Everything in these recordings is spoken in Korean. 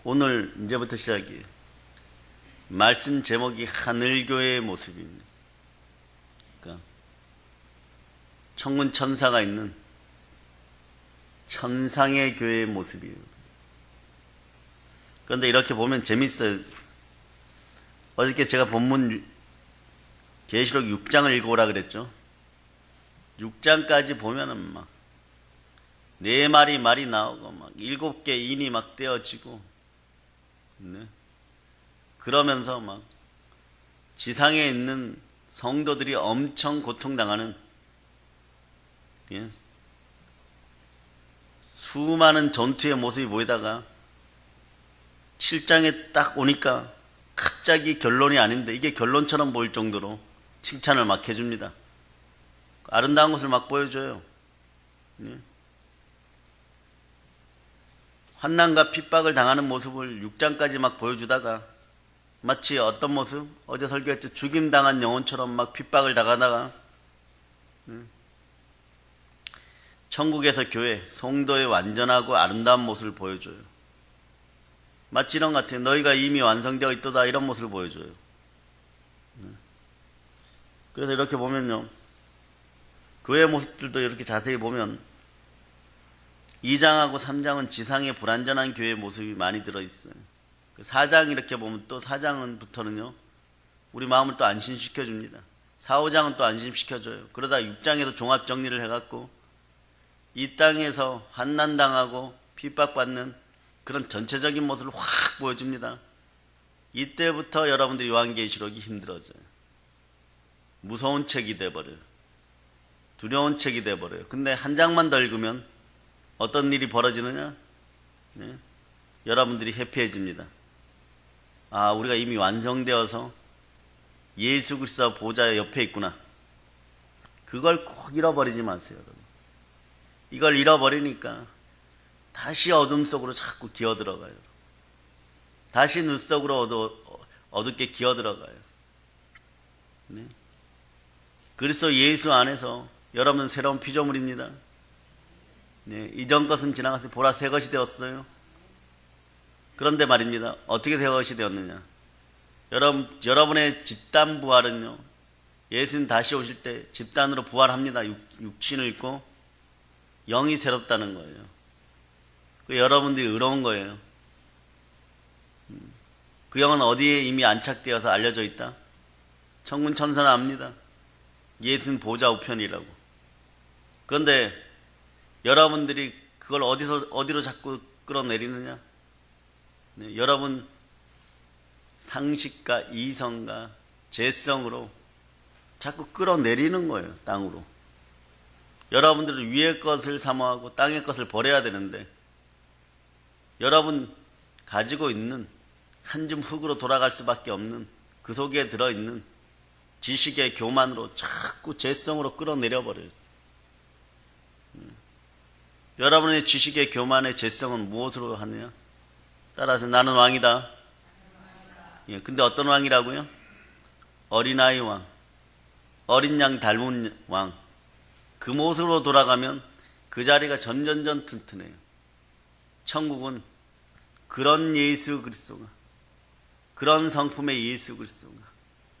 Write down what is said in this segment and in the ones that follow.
오늘 이제부터 시작이에요. 말씀 제목이 하늘교회의 모습입니다. 그러니까 천군 천사가 있는 천상의 교회의 모습이에요. 그런데 이렇게 보면 재밌어요. 어저께 제가 본문 계시록 6장을 읽어오라 그랬죠. 6장까지 보면은 막 4마리 말이 나오고 막 7개 인이 막 떼어지고, 네. 그러면서 막 지상에 있는 성도들이 엄청 고통당하는, 예. 수많은 전투의 모습이 보이다가 7장에 딱 오니까 갑자기 결론이 아닌데 이게 결론처럼 보일 정도로 칭찬을 막 해줍니다. 아름다운 것을 막 보여줘요. 예. 환난과 핍박을 당하는 모습을 6장까지 막 보여주다가 마치 어떤 모습? 어제 설교했죠. 죽임당한 영혼처럼 막 핍박을 당하다가 천국에서 교회, 성도의 완전하고 아름다운 모습을 보여줘요. 마치 이런 것 같아요. 너희가 이미 완성되어 있도다, 이런 모습을 보여줘요. 그래서 이렇게 보면요, 교회 모습들도 이렇게 자세히 보면 2장하고 3장은 지상의 불완전한 교회의 모습이 많이 들어있어요. 4장 이렇게 보면 또 4장부터는요 우리 마음을 또 안심시켜줍니다. 4, 5장은 또 안심시켜줘요. 그러다 6장에서 종합정리를 해갖고 이 땅에서 환난당하고 핍박받는 그런 전체적인 모습을 확 보여줍니다. 이때부터 여러분들이 요한계시록이 힘들어져요. 무서운 책이 돼버려요. 두려운 책이 돼버려요. 근데 한 장만 더 읽으면 어떤 일이 벌어지느냐? 네. 여러분들이 해피해집니다. 아, 우리가 이미 완성되어서 예수 그리스도 보좌 옆에 있구나. 그걸 꼭 잃어버리지 마세요, 여러분. 이걸 잃어버리니까 다시 어둠 속으로 자꾸 기어들어가요. 다시 눈 속으로 어둡게 기어들어가요. 네. 그리스도 예수 안에서 여러분은 새로운 피조물입니다. 네, 이전 것은 지나가서 보라 새 것이 되었어요. 그런데 말입니다. 어떻게 새 것이 되었느냐? 여러분의 집단 부활은요, 예수님 다시 오실 때 집단으로 부활합니다. 육신을 입고 영이 새롭다는 거예요. 여러분들이 의로운 거예요. 그 영은 어디에 이미 안착되어서 알려져 있다? 천군 천사는 압니다. 예수님 보좌 우편이라고. 그런데 여러분들이 그걸 어디로 자꾸 끌어내리느냐? 네, 여러분 상식과 이성과 재성으로 자꾸 끌어내리는 거예요, 땅으로. 여러분들은 위의 것을 사모하고 땅의 것을 버려야 되는데, 여러분 가지고 있는 한 줌 흙으로 돌아갈 수밖에 없는 그 속에 들어있는 지식의 교만으로 자꾸 재성으로 끌어내려버려요. 여러분의 지식의 교만의 재성은 무엇으로 하느냐? 따라서 나는 왕이다. 예, 근데 어떤 왕이라고요? 어린아이 왕, 어린 양 닮은 왕. 그 모습으로 돌아가면 그 자리가 전전전 튼튼해요. 천국은 그런 예수 그리스도가, 그런 성품의 예수 그리스도가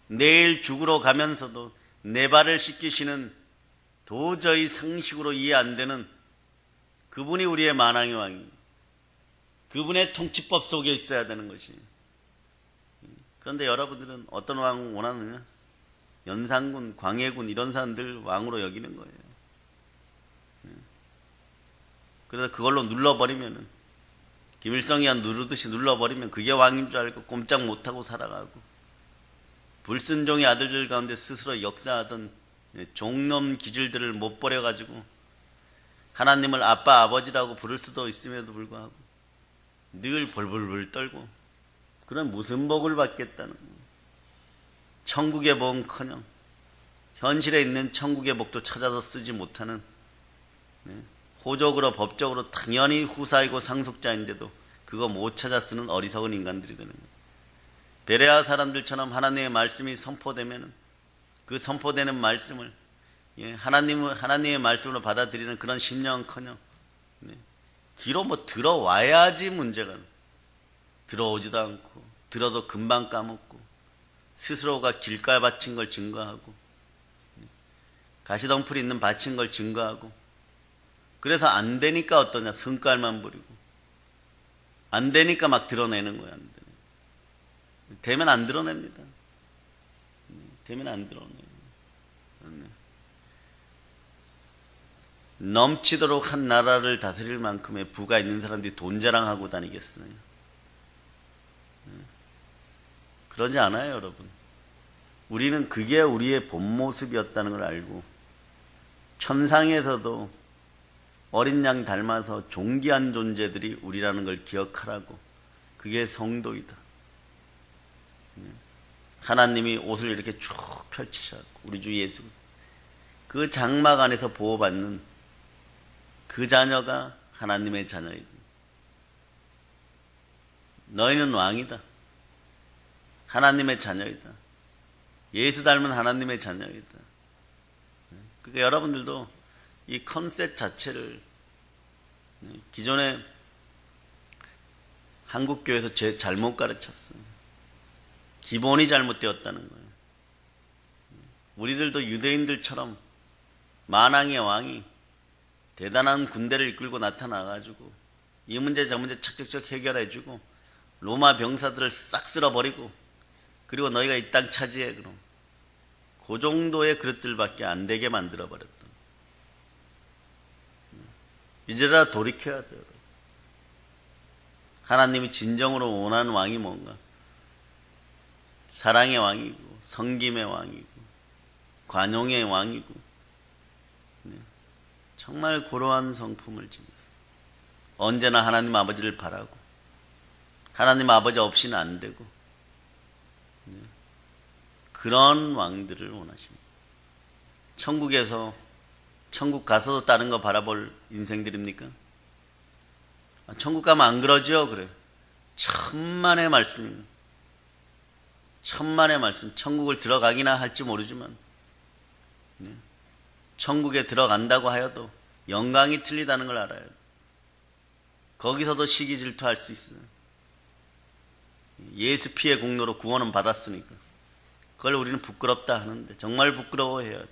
내일 죽으러 가면서도 내 발을 씻기시는, 도저히 상식으로 이해 안 되는 그분이 우리의 만왕의 왕입니다. 그분의 통치법 속에 있어야 되는 것이. 그런데 여러분들은 어떤 왕 원하느냐? 연산군, 광해군 이런 사람들 왕으로 여기는 거예요. 그래서 그걸로 눌러버리면은, 김일성이 누르듯이 눌러버리면 그게 왕인 줄 알고 꼼짝 못하고 살아가고, 불순종의 아들들 가운데 스스로 역사하던 종놈 기질들을 못 버려가지고 하나님을 아빠 아버지라고 부를 수도 있음에도 불구하고 늘 벌벌벌 떨고, 그런 무슨 복을 받겠다는 거예요. 천국의 복은커녕 현실에 있는 천국의 복도 찾아서 쓰지 못하는, 호적으로 법적으로 당연히 후사이고 상속자인데도 그거 못 찾아 쓰는 어리석은 인간들이 되는 거예요. 베레아 사람들처럼 하나님의 말씀이 선포되면 그 선포되는 말씀을 하나님의 말씀으로 받아들이는 그런 심령은커녕 귀로 들어와야지 문제가. 들어오지도 않고 들어도 금방 까먹고 스스로가 길가에 바친 걸 증거하고 가시덩풀이 있는 바친 걸 증거하고 그래서 안 되니까 어떠냐 성깔만 부리고 안 되니까 막 드러내는 거야. 안 되네. 되면 안 드러냅니다. 되면 안 드러내요. 넘치도록 한 나라를 다스릴 만큼의 부가 있는 사람들이 돈 자랑하고 다니겠어요? 그러지 않아요, 여러분. 우리는 그게 우리의 본 모습이었다는 걸 알고 천상에서도 어린 양 닮아서 존귀한 존재들이 우리라는 걸 기억하라고. 그게 성도이다. 하나님이 옷을 이렇게 쭉 펼치셨고 우리 주 예수 그 장막 안에서 보호받는 그 자녀가 하나님의 자녀이다. 너희는 왕이다. 하나님의 자녀이다. 예수 닮은 하나님의 자녀이다. 그러니까 여러분들도 이 컨셉 자체를 기존에 한국교회에서 잘못 가르쳤어요. 기본이 잘못되었다는 거예요. 우리들도 유대인들처럼 만왕의 왕이 대단한 군대를 이끌고 나타나가지고 이 문제 저 문제 착착착 해결해주고 로마 병사들을 싹 쓸어버리고 그리고 너희가 이 땅 차지해 그럼 그 정도의 그릇들밖에 안 되게 만들어버렸다. 이제라 돌이켜야 돼요. 하나님이 진정으로 원하는 왕이 뭔가? 사랑의 왕이고 섬김의 왕이고 관용의 왕이고 정말 고러한 성품을 지니서 언제나 하나님 아버지를 바라고 하나님 아버지 없이는 안 되고 그런 왕들을 원하십니다. 천국에서 천국 가서도 다른 거 바라볼 인생들입니까? 천국 가면 안 그러죠? 그래. 천만의 말씀입니다. 천만의 말씀. 천국을 들어가기나 할지 모르지만 천국에 들어간다고 하여도 영광이 틀리다는 걸 알아요. 거기서도 시기 질투할 수 있어요. 예수 피의 공로로 구원은 받았으니까 그걸 우리는 부끄럽다 하는데 정말 부끄러워해야 돼요.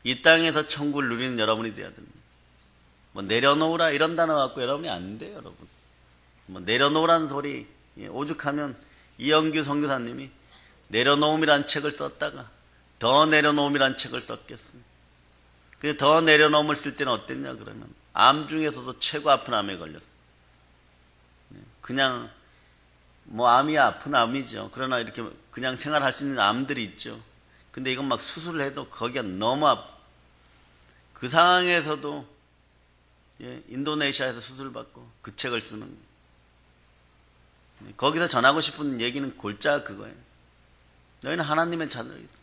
이 땅에서 천국을 누리는 여러분이 돼야 됩니다. 뭐 내려놓으라 이런 단어 갖고 여러분이 안 돼요, 여러분. 뭐 내려놓으라는 소리 오죽하면 이영규 선교사님이 내려놓음이란 책을 썼다가 더 내려놓음이란 책을 썼겠어요. 근데 더 내려놓음을 쓸 때는 어땠냐 그러면 암 중에서도 최고 아픈 암에 걸렸어요. 그냥 뭐 암이 아픈 암이죠. 그러나 이렇게 그냥 생활할 수 있는 암들이 있죠. 근데 이건 막 수술을 해도 거기가 너무 아파. 그 상황에서도 인도네시아에서 수술받고 그 책을 쓰는 거예요. 거기서 전하고 싶은 얘기는 골자 그거예요. 너희는 하나님의 자녀이다.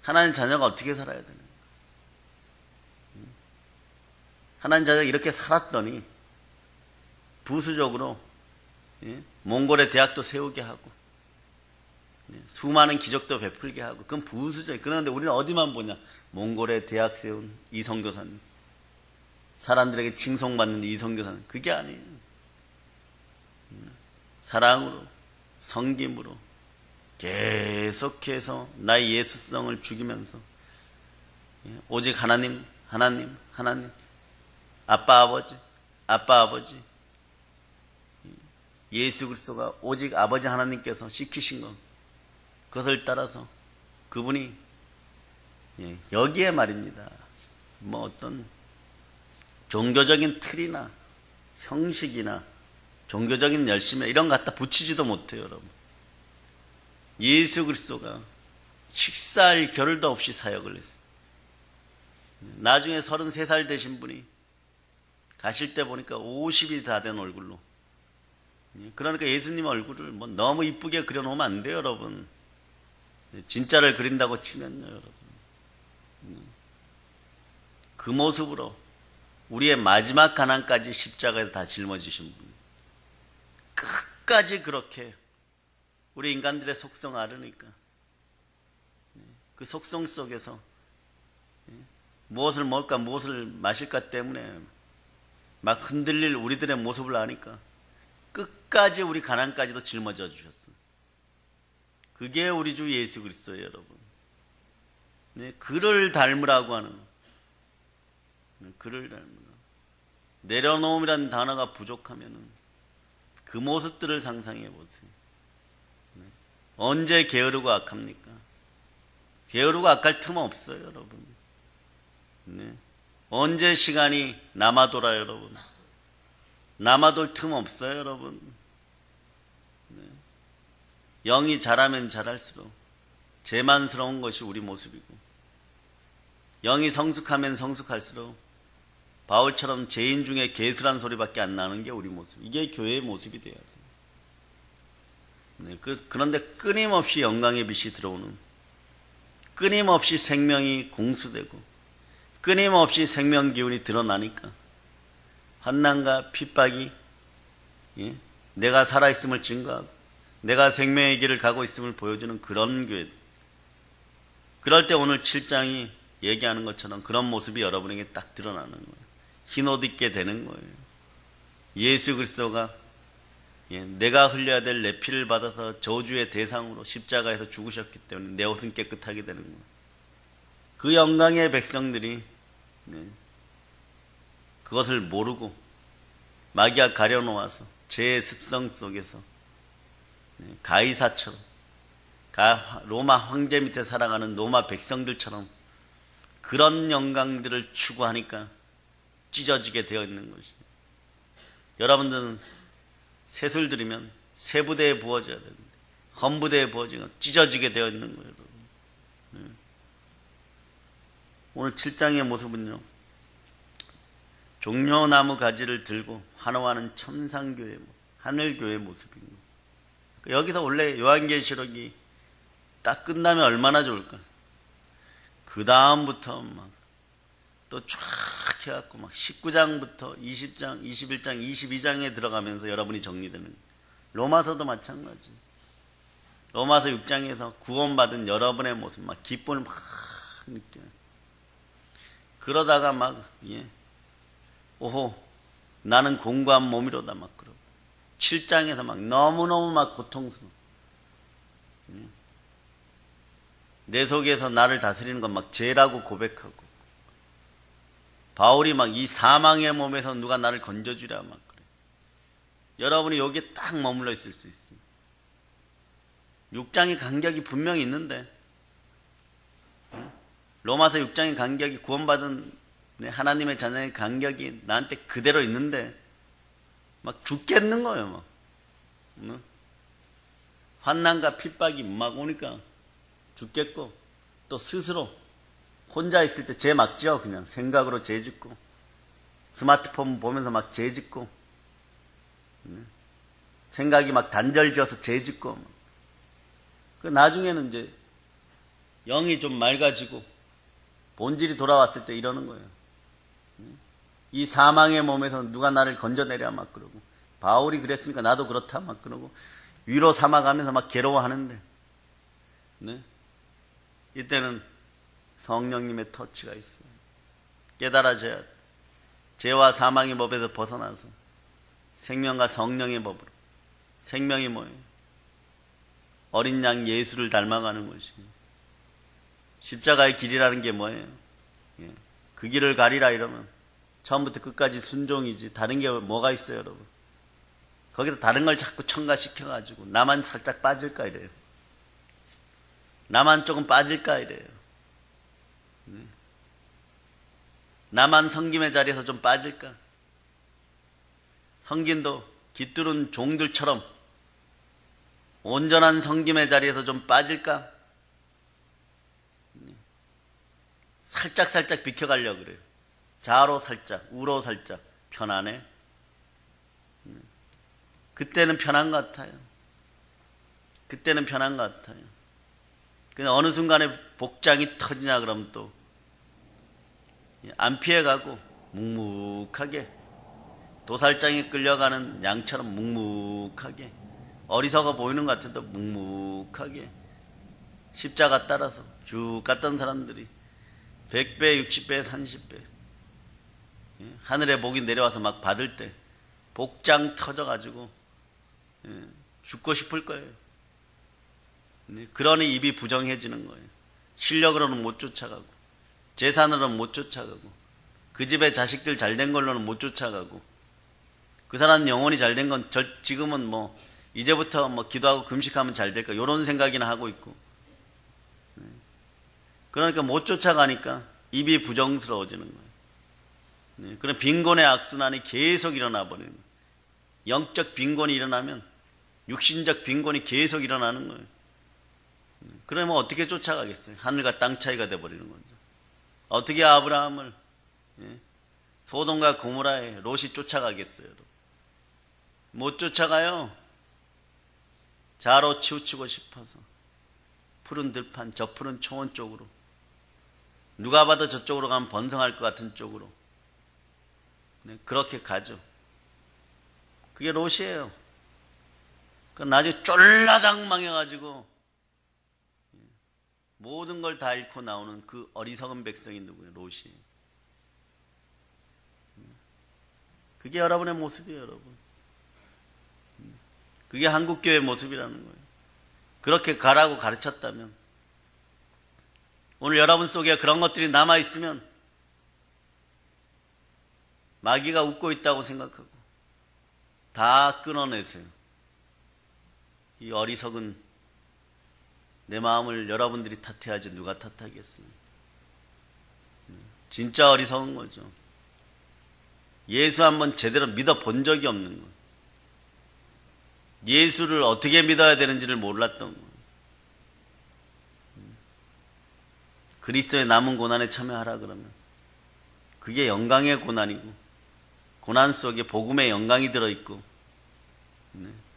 하나님 자녀가 어떻게 살아야 되는 거예요? 하나님 자녀가 이렇게 살았더니 부수적으로 몽골의 대학도 세우게 하고 수많은 기적도 베풀게 하고 그건 부수적. 그런데 우리는 어디만 보냐? 몽골의 대학 세운 이 선교사님, 사람들에게 칭송받는 이 선교사님. 그게 아니에요. 사랑으로 섬김으로 계속해서 나의 예수성을 죽이면서 오직 하나님 아빠 아버지 예수 그리스도가 오직 아버지 하나님께서 시키신 것 그것을 따라서 그분이 여기에 말입니다. 뭐 어떤 종교적인 틀이나 형식이나 종교적인 열심이나 이런 거 갖다 붙이지도 못해요, 여러분. 예수 그리스도가 식사할 겨를도 없이 사역을 했어요. 나중에 33살 되신 분이 가실 때 보니까 50이 다 된 얼굴로. 그러니까 예수님 얼굴을 뭐 너무 이쁘게 그려놓으면 안 돼요, 여러분. 진짜를 그린다고 치면요, 여러분. 그 모습으로 우리의 마지막 가난까지 십자가에 다 짊어지신 분. 끝까지 그렇게 우리 인간들의 속성 알으니까 그 속성 속에서 무엇을 먹을까 무엇을 마실까 때문에 막 흔들릴 우리들의 모습을 아니까 끝까지 우리 가난까지도 짊어져 주셨어. 그게 우리 주 예수 그리스도예요, 여러분. 네, 그를 닮으라고 하는, 그를 닮으라. 내려놓음이라는 단어가 부족하면은 그 모습들을 상상해 보세요. 네. 언제 게으르고 악합니까? 게으르고 악할 틈 없어요, 여러분. 네. 언제 시간이 남아돌아요, 여러분? 남아돌 틈 없어요, 여러분. 네. 영이 자라면 자랄수록 재만스러운 것이 우리 모습이고, 영이 성숙하면 성숙할수록 바울처럼 죄인 중에 개수란 소리밖에 안 나는 게 우리 모습. 이게 교회의 모습이 돼야 돼요. 네, 그런데 끊임없이 영광의 빛이 들어오는, 끊임없이 생명이 공수되고 끊임없이 생명 기운이 드러나니까 환난과 핍박이, 예? 내가 살아있음을 증거하고 내가 생명의 길을 가고 있음을 보여주는 그런 교회. 그럴 때 오늘 7장이 얘기하는 것처럼 그런 모습이 여러분에게 딱 드러나는 거예요. 흰옷 입게 되는 거예요. 예수 그리스도가, 예, 내가 흘려야 될 내 피를 받아서 저주의 대상으로 십자가에서 죽으셨기 때문에 내 옷은 깨끗하게 되는 거예요. 그 영광의 백성들이, 네, 그것을 모르고 마귀가 가려놓아서 죄의 습성 속에서, 네, 가이사처럼, 로마 황제 밑에 살아가는 로마 백성들처럼 그런 영광들을 추구하니까 찢어지게 되어 있는 것입니다. 여러분들은 셋을 들이면 세 부대에 부어져야 되는데 한 부대에 부어지면 찢어지게 되어 있는 거예요. 네. 오늘 7장의 모습은요, 종려나무 가지를 들고 환호하는 천상교회, 하늘교회의 모습입니다. 여기서 원래 요한계시록이 딱 끝나면 얼마나 좋을까? 그 다음부터 막 또 쫙 해갖고 막 19장부터 20장, 21장, 22장에 들어가면서 여러분이 정리되는 거예요. 로마서도 마찬가지. 로마서 6장에서 구원받은 여러분의 모습, 막 기쁨을 막 느껴요. 그러다가 막, 예, 오호, 나는 공고한 몸이로다 막 그러고. 7장에서 막 너무너무 막 고통스러워. 내 속에서 나를 다스리는 건 막 죄라고 고백하고, 바울이 막 이 사망의 몸에서 누가 나를 건져주랴 막 그래. 여러분이 여기에 딱 머물러 있을 수 있습니다. 6장의 간격이 분명히 있는데, 로마서 6장의 간격이, 구원받은 하나님의 자녀의 간격이 나한테 그대로 있는데 막 죽겠는 거예요. 막 환난과 핍박이 막 오니까 죽겠고, 또 스스로 혼자 있을 때 죄 막 지어. 그냥 생각으로 죄 짓고, 스마트폰 보면서 막 죄 짓고, 생각이 막 단절 지어서 죄 짓고. 그 나중에는 이제 영이 좀 맑아지고 본질이 돌아왔을 때 이러는 거예요. 이 사망의 몸에서 누가 나를 건져내랴 막 그러고, 바울이 그랬으니까 나도 그렇다 막 그러고 위로 삼아가면서 막 괴로워하는데, 네? 이때는 성령님의 터치가 있어요. 깨달아져야 돼. 죄와 사망의 법에서 벗어나서 생명과 성령의 법으로. 생명이 뭐예요? 어린 양 예수를 닮아가는 것이에요. 십자가의 길이라는 게 뭐예요? 예. 그 길을 가리라 이러면 처음부터 끝까지 순종이지 다른 게 뭐가 있어요, 여러분? 거기다 다른 걸 자꾸 첨가시켜가지고 나만 살짝 빠질까 이래요. 나만 조금 빠질까 이래요. 나만 섬김의 자리에서 좀 빠질까? 섬김도 깃두른 종들처럼 온전한 섬김의 자리에서 좀 빠질까? 살짝 비켜가려고 그래요. 좌로 살짝, 우로 살짝. 편안해. 그때는 편한 것 같아요. 그때는 편한 것 같아요. 그냥 어느 순간에 복장이 터지냐 그러면 또 안 피해가고 묵묵하게, 도살장에 끌려가는 양처럼 묵묵하게, 어리석어 보이는 것 같아도 묵묵하게 십자가 따라서 쭉 갔던 사람들이 100배, 60배, 30배 하늘에 복이 내려와서 막 받을 때 복장 터져가지고 죽고 싶을 거예요. 그러니 입이 부정해지는 거예요. 실력으로는 못 쫓아가고, 재산으로는 못 쫓아가고, 그 집에 자식들 잘된 걸로는 못 쫓아가고, 그 사람 영혼이 잘된 건 지금은 뭐 이제부터 뭐 기도하고 금식하면 잘 될까 이런 생각이나 하고 있고, 그러니까 못 쫓아가니까 입이 부정스러워지는 거예요. 그런 빈곤의 악순환이 계속 일어나 버리는 거예요. 영적 빈곤이 일어나면 육신적 빈곤이 계속 일어나는 거예요. 그러면 어떻게 쫓아가겠어요? 하늘과 땅 차이가 돼버리는 거죠. 어떻게 아브라함을 소돔과 고모라에 롯이 쫓아가겠어요? 못 쫓아가요. 자로 치우치고 싶어서 푸른 들판, 저 푸른 초원 쪽으로, 누가 봐도 저쪽으로 가면 번성할 것 같은 쪽으로 그렇게 가죠. 그게 롯이에요. 나중에 쫄라당 망해가지고 모든 걸 다 잃고 나오는 그 어리석은 백성이 누구예요? 롯이. 그게 여러분의 모습이에요, 여러분. 그게 한국교회의 모습이라는 거예요. 그렇게 가라고 가르쳤다면, 오늘 여러분 속에 그런 것들이 남아있으면 마귀가 웃고 있다고 생각하고 다 끊어내세요. 이 어리석은 내 마음을 여러분들이 탓해야지 누가 탓하겠어요. 진짜 어리석은 거죠. 예수 한번 제대로 믿어본 적이 없는 거예요. 예수를 어떻게 믿어야 되는지를 몰랐던 거예요. 그리스도의 남은 고난에 참여하라 그러면 그게 영광의 고난이고, 고난 속에 복음의 영광이 들어있고,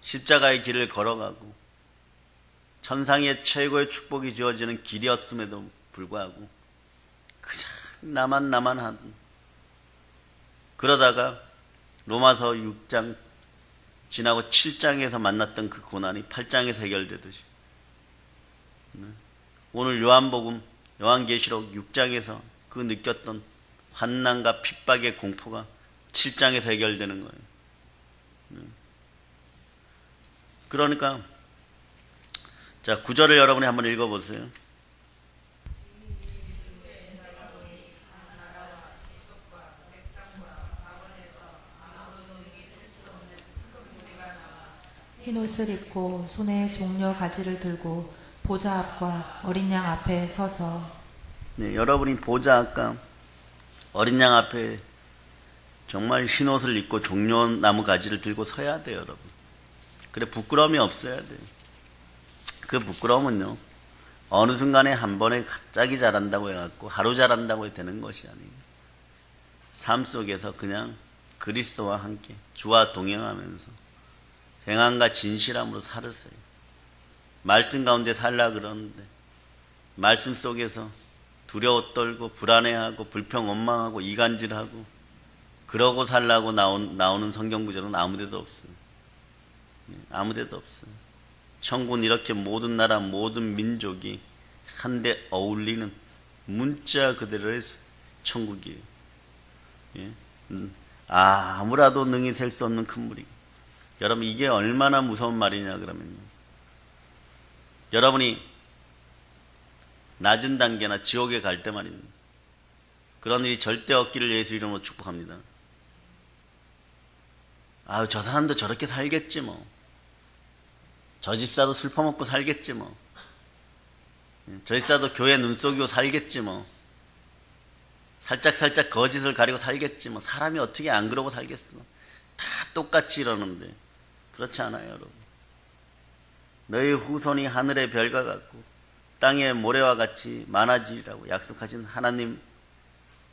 십자가의 길을 걸어가고 천상의 최고의 축복이 주어지는 길이었음에도 불구하고 그냥 나만 하고, 그러다가 로마서 6장 지나고 7장에서 만났던 그 고난이 8장에서 해결되듯이 오늘 요한계시록 6장에서 그 느꼈던 환난과 핍박의 공포가 7장에서 해결되는 거예요. 그러니까 자, 9절을 여러분이 한번 읽어보세요. 흰옷을 입고 손에 종려 가지를 들고 보좌 앞과 어린 양 앞에 서서. 네, 여러분이 보좌 앞과 어린 양 앞에 정말 흰옷을 입고 종려나무 가지를 들고 서야 돼요, 여러분. 그래, 부끄러움이 없어야 돼요. 그 부끄러움은요, 어느 순간에 한 번에 갑자기 잘한다고 해갖고 하루 잘한다고 되는 것이 아니에요. 삶 속에서 그냥 그리스도와 함께 주와 동행하면서 행함과 진실함으로 살으세요. 말씀 가운데 살라 그러는데 말씀 속에서 두려워 떨고 불안해하고 불평 원망하고 이간질하고 그러고 살라고 나오는 성경 구절은 아무데도 없어요. 아무데도 없어요. 천국은 이렇게 모든 나라 모든 민족이 한데 어울리는 문자 그대로의 천국이에요. 예? 아무라도 능히 셀 수 없는 큰 물이. 여러분, 이게 얼마나 무서운 말이냐 그러면요, 여러분이 낮은 단계나 지옥에 갈 때 말입니다. 그런 일이 절대 없기를 예수 이름으로 축복합니다. 아유, 저 사람도 저렇게 살겠지 뭐. 저 집사도 술 퍼먹고 살겠지 뭐. 저 집사도 교회 눈 속이고 살겠지 뭐. 살짝 거짓을 가리고 살겠지 뭐. 사람이 어떻게 안 그러고 살겠어. 다 똑같이 이러는데 그렇지 않아요, 여러분. 너희 후손이 하늘의 별과 같고 땅의 모래와 같이 많아지리라고 약속하신 하나님이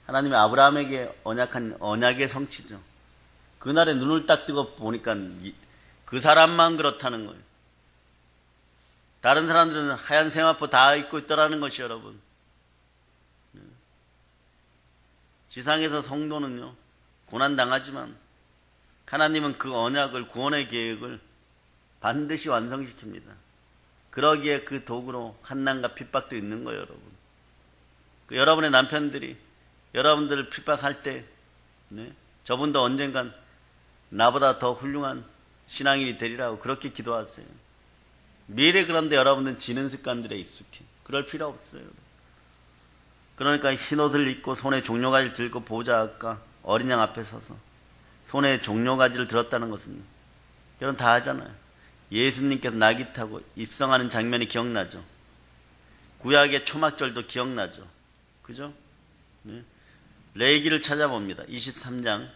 아브라함에게 언약한 언약의 성취죠. 그날에 눈을 딱 뜨고 보니까 그 사람만 그렇다는 거예요. 다른 사람들은 하얀 세마포 다 입고 있더라는 것이, 여러분. 지상에서 성도는요, 고난당하지만 하나님은 그 언약을, 구원의 계획을 반드시 완성시킵니다. 그러기에 그 도구로 환난과 핍박도 있는 거예요, 여러분. 여러분의 남편들이 여러분들을 핍박할 때, 저분도 언젠간 나보다 더 훌륭한 신앙인이 되리라고 그렇게 기도하세요. 미래 그런데 여러분들은 지는 습관들에 익숙해. 그럴 필요 없어요. 그러니까 흰옷을 입고 손에 종려가지를 들고 보좌 앞과 어린 양 앞에 서서 손에 종려가지를 들었다는 것은 여러분 다 하잖아요. 예수님께서 나귀 타고 입성하는 장면이 기억나죠. 구약의 초막절도 기억나죠. 그죠? 네. 레위기를 찾아봅니다. 23장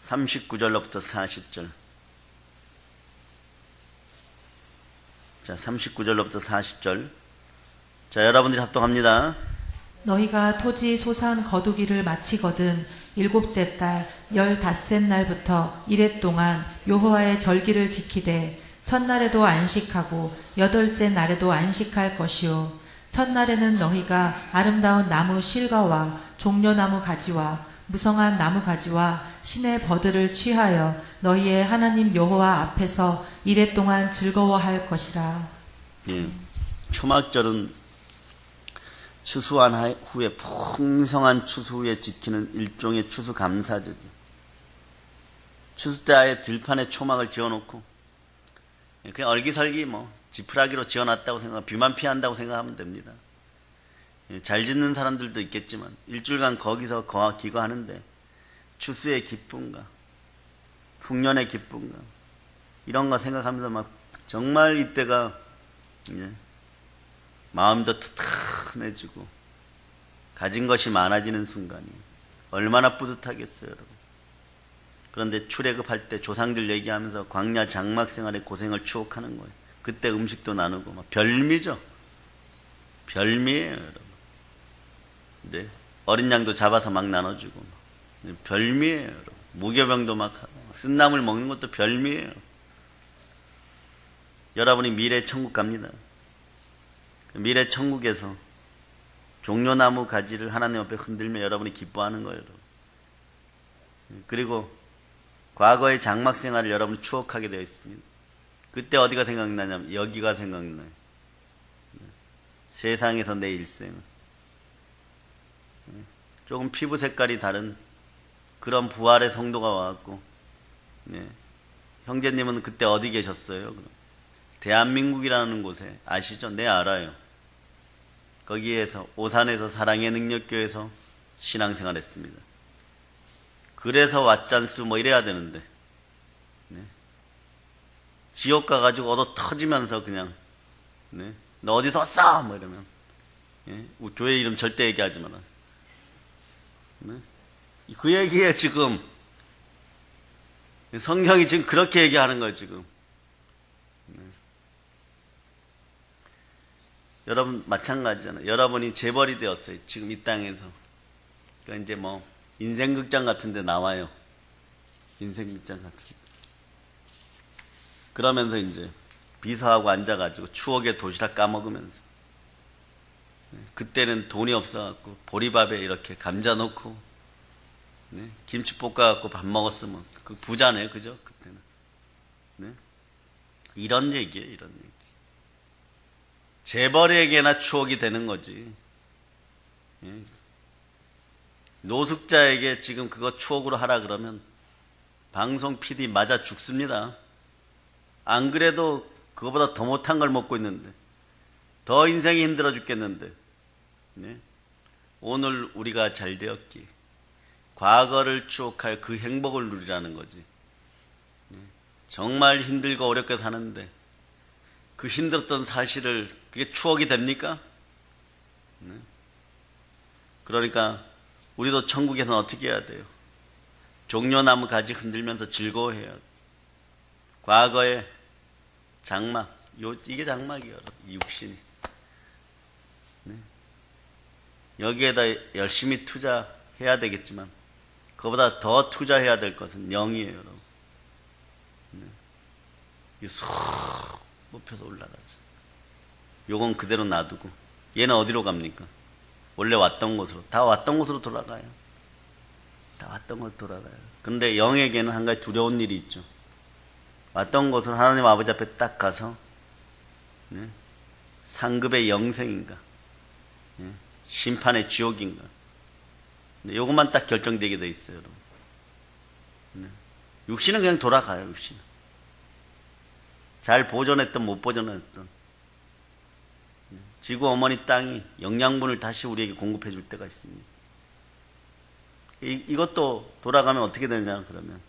39절로부터 40절. 자, 39절로부터 40절. 자, 여러분들이 합독합니다. 너희가 토지 소산 거두기를 마치거든 일곱째 달 15셋 날부터 이레 동안 여호와의 절기를 지키되 첫날에도 안식하고 여덟째 날에도 안식할 것이요 첫날에는 너희가 아름다운 나무 실과와 종려나무 가지와 무성한 나무 가지와 신의 버들을 취하여 너희의 하나님 여호와 앞에서 이레 동안 즐거워할 것이라. 예. 초막절은 추수한 후에 풍성한 추수 후에 지키는 일종의 추수감사절. 추수 때 아예 들판에 초막을 지어놓고 그냥 얼기설기 지푸라기로 지어놨다고 생각하면 비만 피한다고 생각하면 됩니다. 잘 짓는 사람들도 있겠지만 일주일간 거기서 기거하는데 추수의 기쁨과 풍년의 기쁨과 이런 거 생각하면서 막 정말 이때가 마음도 튼튼해지고 가진 것이 많아지는 순간이 얼마나 뿌듯하겠어요, 여러분. 그런데 출애굽할 때 조상들 얘기하면서 광야 장막 생활의 고생을 추억하는 거예요. 그때 음식도 나누고 막 별미죠. 별미예요, 여러분. 네. 어린 양도 잡아서 막 나눠주고 별미예요, 여러분. 무교병도 막 쓴나물 먹는 것도 별미예요. 여러분이 미래 천국 갑니다. 미래 천국에서 종려나무 가지를 하나님 앞에 흔들며 여러분이 기뻐하는 거예요, 여러분. 그리고 과거의 장막 생활을 여러분이 추억하게 되어 있습니다. 그때 어디가 생각나냐면 여기가 생각나요. 세상에서 내 일생은 조금 피부 색깔이 다른 그런 부활의 성도가 와갖고 형제님은 그때 어디 계셨어요? 대한민국이라는 곳에 아시죠? 네, 알아요. 거기에서 오산에서 사랑의 능력교회에서 신앙생활 했습니다. 그래서 왓짠수 이래야 되는데 지옥 가가지고 얻어 터지면서 그냥 너 어디서 왔어? 이러면 교회 이름 절대 얘기하지 마라. 그 얘기에 지금 성경이 지금 그렇게 얘기하는 거예요, 지금. 여러분 마찬가지잖아요. 여러분이 재벌이 되었어요. 지금 이 땅에서. 그러니까 이제 인생극장 같은 데 나와요. 인생극장 같은 데. 그러면서 이제 비서하고 앉아가지고 추억의 도시락 까먹으면서 그때는 돈이 없어갖고 보리밥에 이렇게 감자 넣고 김치 볶아갖고 밥 먹었으면 그 부자네요. 그죠? 그때는. 이런 얘기예요. 이런 얘기. 재벌에게나 추억이 되는 거지. 노숙자에게 지금 그거 추억으로 하라 그러면 방송 PD 맞아 죽습니다. 안 그래도 그거보다 더 못한 걸 먹고 있는데 더 인생이 힘들어 죽겠는데 오늘 우리가 잘 되었기 과거를 추억하여 그 행복을 누리라는 거지. 정말 힘들고 어렵게 사는데 그 힘들었던 사실을 그게 추억이 됩니까? 그러니까 우리도 천국에서는 어떻게 해야 돼요? 종려나무 가지 흔들면서 즐거워해야 돼. 과거의 장막, 이게 장막이에요. 이 육신이. 여기에다 열심히 투자해야 되겠지만 그보다 더 투자해야 될 것은 영이에요, 여러분. 쑥 높여서 올라가죠. 요건 그대로 놔두고 얘는 어디로 갑니까? 원래 왔던 곳으로. 다 왔던 곳으로 돌아가요. 다 왔던 곳으로 돌아가요. 그런데 영에게는 한 가지 두려운 일이 있죠. 왔던 곳으로 하나님 아버지 앞에 딱 가서 상급의 영생인가 심판의 지옥인가 요것만 딱 결정되게 돼 있어요, 여러분. 네. 육신은 그냥 돌아가요, 육신은. 잘 보존했던 못 보존했던. 지구 어머니 땅이 영양분을 다시 우리에게 공급해 줄 때가 있습니다. 이것도 돌아가면 어떻게 되냐 그러면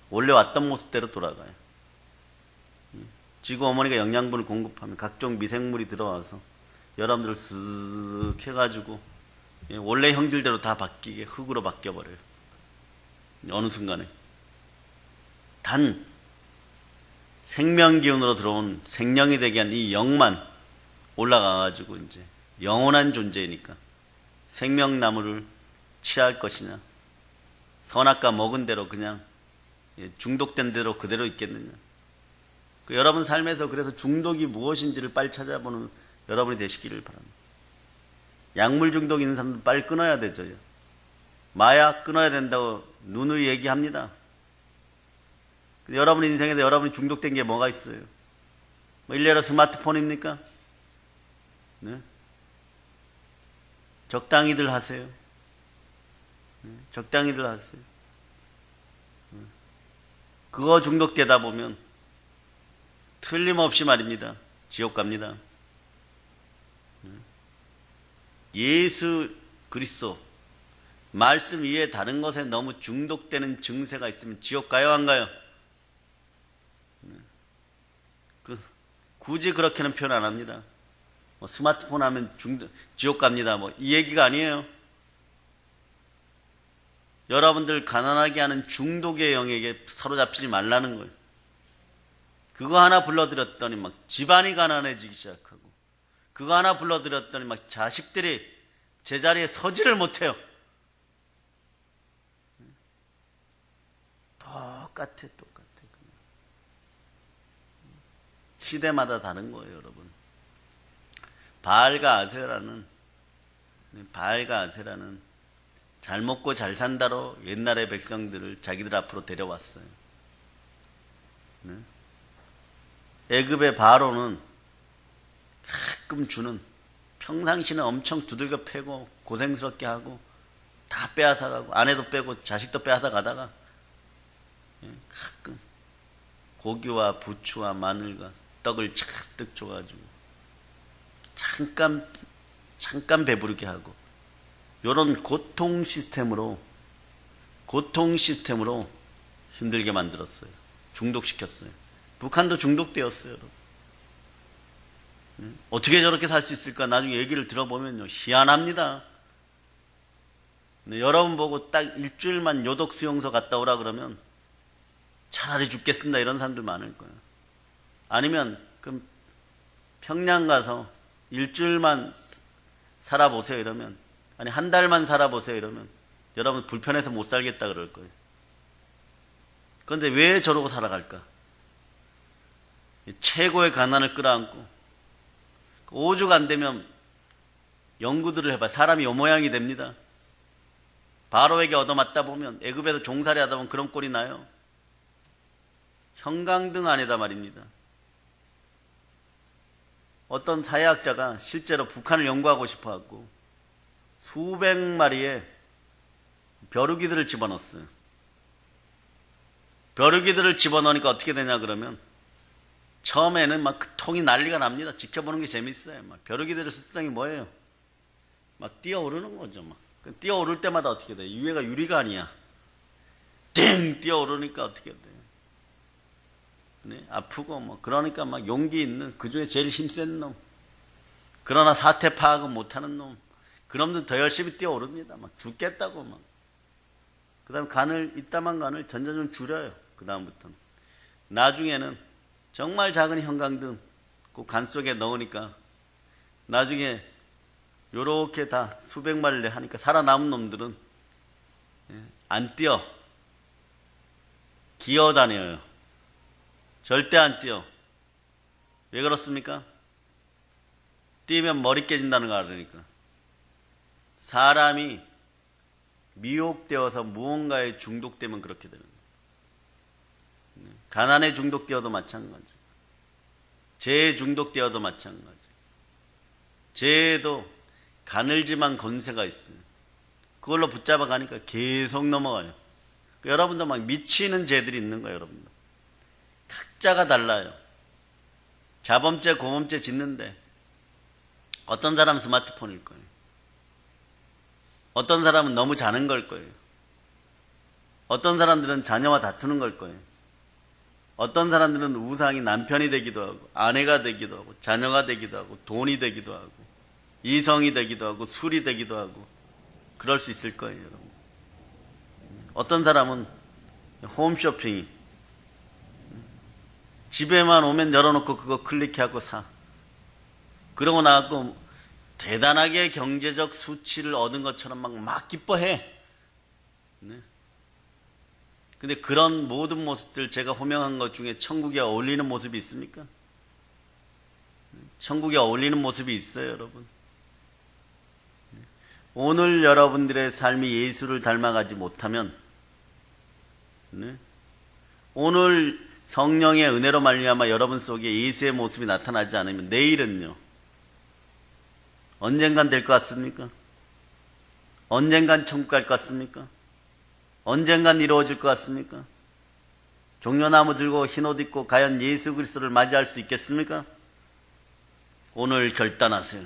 원래 왔던 모습대로 돌아가요. 지구 어머니가 영양분을 공급하면 각종 미생물이 들어와서 여러분들을 쓱 해가지고 원래 형질대로 다 바뀌게 흙으로 바뀌어버려요. 어느 순간에. 단 생명기운으로 들어온 생명이 되게 한 이 영만 올라가가지고 이제 영원한 존재니까 생명나무를 취할 것이냐, 선악과 먹은 대로 그냥 중독된 대로 그대로 있겠느냐. 여러분 삶에서 그래서 중독이 무엇인지를 빨리 찾아보는 여러분이 되시기를 바랍니다. 약물 중독 있는 사람들 빨리 끊어야 되죠. 마약 끊어야 된다고 누누이 얘기합니다. 여러분 인생에서 여러분이 중독된 게 뭐가 있어요? 뭐 일례로 스마트폰입니까? 네? 적당히들 하세요. 네? 적당히들 하세요. 네? 그거 중독되다 보면 틀림없이 말입니다. 지옥 갑니다. 네? 예수 그리스도 말씀 위에 다른 것에 너무 중독되는 증세가 있으면 지옥 가요, 안 가요? 굳이 그렇게는 표현 안 합니다. 뭐 스마트폰 하면 지옥 갑니다. 뭐 이 얘기가 아니에요. 여러분들 가난하게 하는 중독의 영에게 사로잡히지 말라는 거예요. 그거 하나 불러들였더니 막 집안이 가난해지기 시작하고, 그거 하나 불러들였더니 막 자식들이 제자리에 서지를 못해요. 똑같아. 시대마다 다른 거예요, 여러분. 바알과 아세라는 잘 먹고 잘 산다로 옛날의 백성들을 자기들 앞으로 데려왔어요. 네? 애굽의 바로는 가끔 주는, 평상시는 엄청 두들겨 패고 고생스럽게 하고 다 빼앗아가고 아내도 빼고 자식도 빼앗아가다가 가끔 고기와 부추와 마늘과 떡을 잔뜩 줘가지고 잠깐 배부르게 하고, 이런 고통 시스템으로 힘들게 만들었어요. 중독시켰어요. 북한도 중독되었어요, 여러분. 어떻게 저렇게 살 수 있을까? 나중에 얘기를 들어보면요, 희한합니다. 여러분 보고 딱 일주일만 요독 수용소 갔다 오라 그러면 차라리 죽겠습니다, 이런 사람들 많을 거예요. 아니면 그럼 평양 가서 일주일만 살아보세요 이러면, 아니 한 달만 살아보세요 이러면 여러분 불편해서 못 살겠다 그럴 거예요. 그런데 왜 저러고 살아갈까? 최고의 가난을 끌어안고 5주가 안 되면 연구들을 해봐. 사람이 요 모양이 됩니다. 바로에게 얻어맞다 보면, 애굽에서 종살이 하다 보면 그런 꼴이 나요. 형광등 안에다 말입니다. 어떤 사회학자가 실제로 북한을 연구하고 싶어갖고 수백 마리의 벼룩이들을 집어넣었어요. 벼룩이들을 집어넣으니까 어떻게 되냐 그러면, 처음에는 막 그 통이 난리가 납니다. 지켜보는 게 재밌어요. 막 벼룩이들의 습성이 뭐예요? 막 뛰어오르는 거죠. 막 뛰어오를 때마다 어떻게 돼요? 위에가 유리가 아니야. 띵 뛰어오르니까 어떻게 돼요? 네, 아프고 뭐 그러니까 막 용기 있는, 그 중에 제일 힘센 놈, 그러나 사태 파악은 못하는 놈, 그놈들 더 열심히 뛰어오릅니다. 막 죽겠다고 막. 그다음 이따만 간을 점점 줄여요. 그 다음부터는. 나중에는 정말 작은 형광등 그 간 속에 넣으니까 나중에 요렇게 다 수백 마리를 하니까 살아남은 놈들은 안 뛰어, 기어 다녀요. 절대 안 뛰어. 왜 그렇습니까? 뛰면 머리 깨진다는 거 알으니까. 사람이 미혹되어서 무언가에 중독되면 그렇게 되는 거예요. 가난에 중독되어도 마찬가지, 죄에 중독되어도 마찬가지. 죄에도 가늘지만 권세가 있어요. 그걸로 붙잡아 가니까 계속 넘어가요. 여러분도 막 미치는 죄들이 있는 거예요, 여러분들. 각자가 달라요. 자범죄, 고범죄 짓는데 어떤 사람은 스마트폰일 거예요. 어떤 사람은 너무 자는 걸 거예요. 어떤 사람들은 자녀와 다투는 걸 거예요. 어떤 사람들은 우상이 남편이 되기도 하고 아내가 되기도 하고 자녀가 되기도 하고 돈이 되기도 하고 이성이 되기도 하고 술이 되기도 하고 그럴 수 있을 거예요, 여러분. 어떤 사람은 홈쇼핑이 집에만 오면 열어놓고 그거 클릭하고 사. 그러고 나갖고 대단하게 경제적 수치를 얻은 것처럼 막 기뻐해. 네. 근데 그런 모든 모습들 제가 호명한 것 중에 천국에 어울리는 모습이 있습니까? 천국에 어울리는 모습이 있어요, 여러분. 오늘 여러분들의 삶이 예수를 닮아가지 못하면, 네? 오늘 성령의 은혜로 말미암아 여러분 속에 예수의 모습이 나타나지 않으면 내일은요, 언젠간 될 것 같습니까? 언젠간 천국 갈 것 같습니까? 언젠간 이루어질 것 같습니까? 종려나무 들고 흰옷 입고 과연 예수 그리스도를 맞이할 수 있겠습니까? 오늘 결단하세요.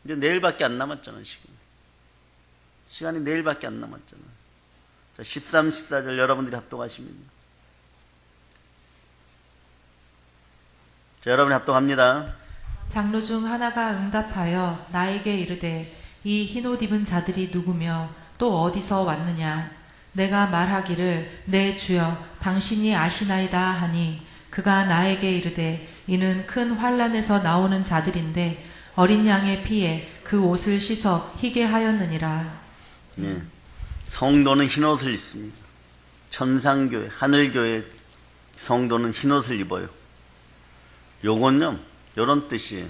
이제 내일밖에 안 남았잖아요, 시간이 내일밖에 안 남았잖아요. 자, 13, 14절 여러분들이 합독하십니다. 자, 여러분이 합독합니다. 장로 중 하나가 응답하여 나에게 이르되 이 흰옷 입은 자들이 누구며 또 어디서 왔느냐? 내가 말하기를 내 주여 당신이 아시나이다 하니 그가 나에게 이르되 이는 큰 환난에서 나오는 자들인데 어린 양의 피에 그 옷을 씻어 희게 하였느니라. 네. 성도는 흰옷을 입습니다. 천상교회, 하늘교회 성도는 흰옷을 입어요. 요건요, 요런 뜻이에요.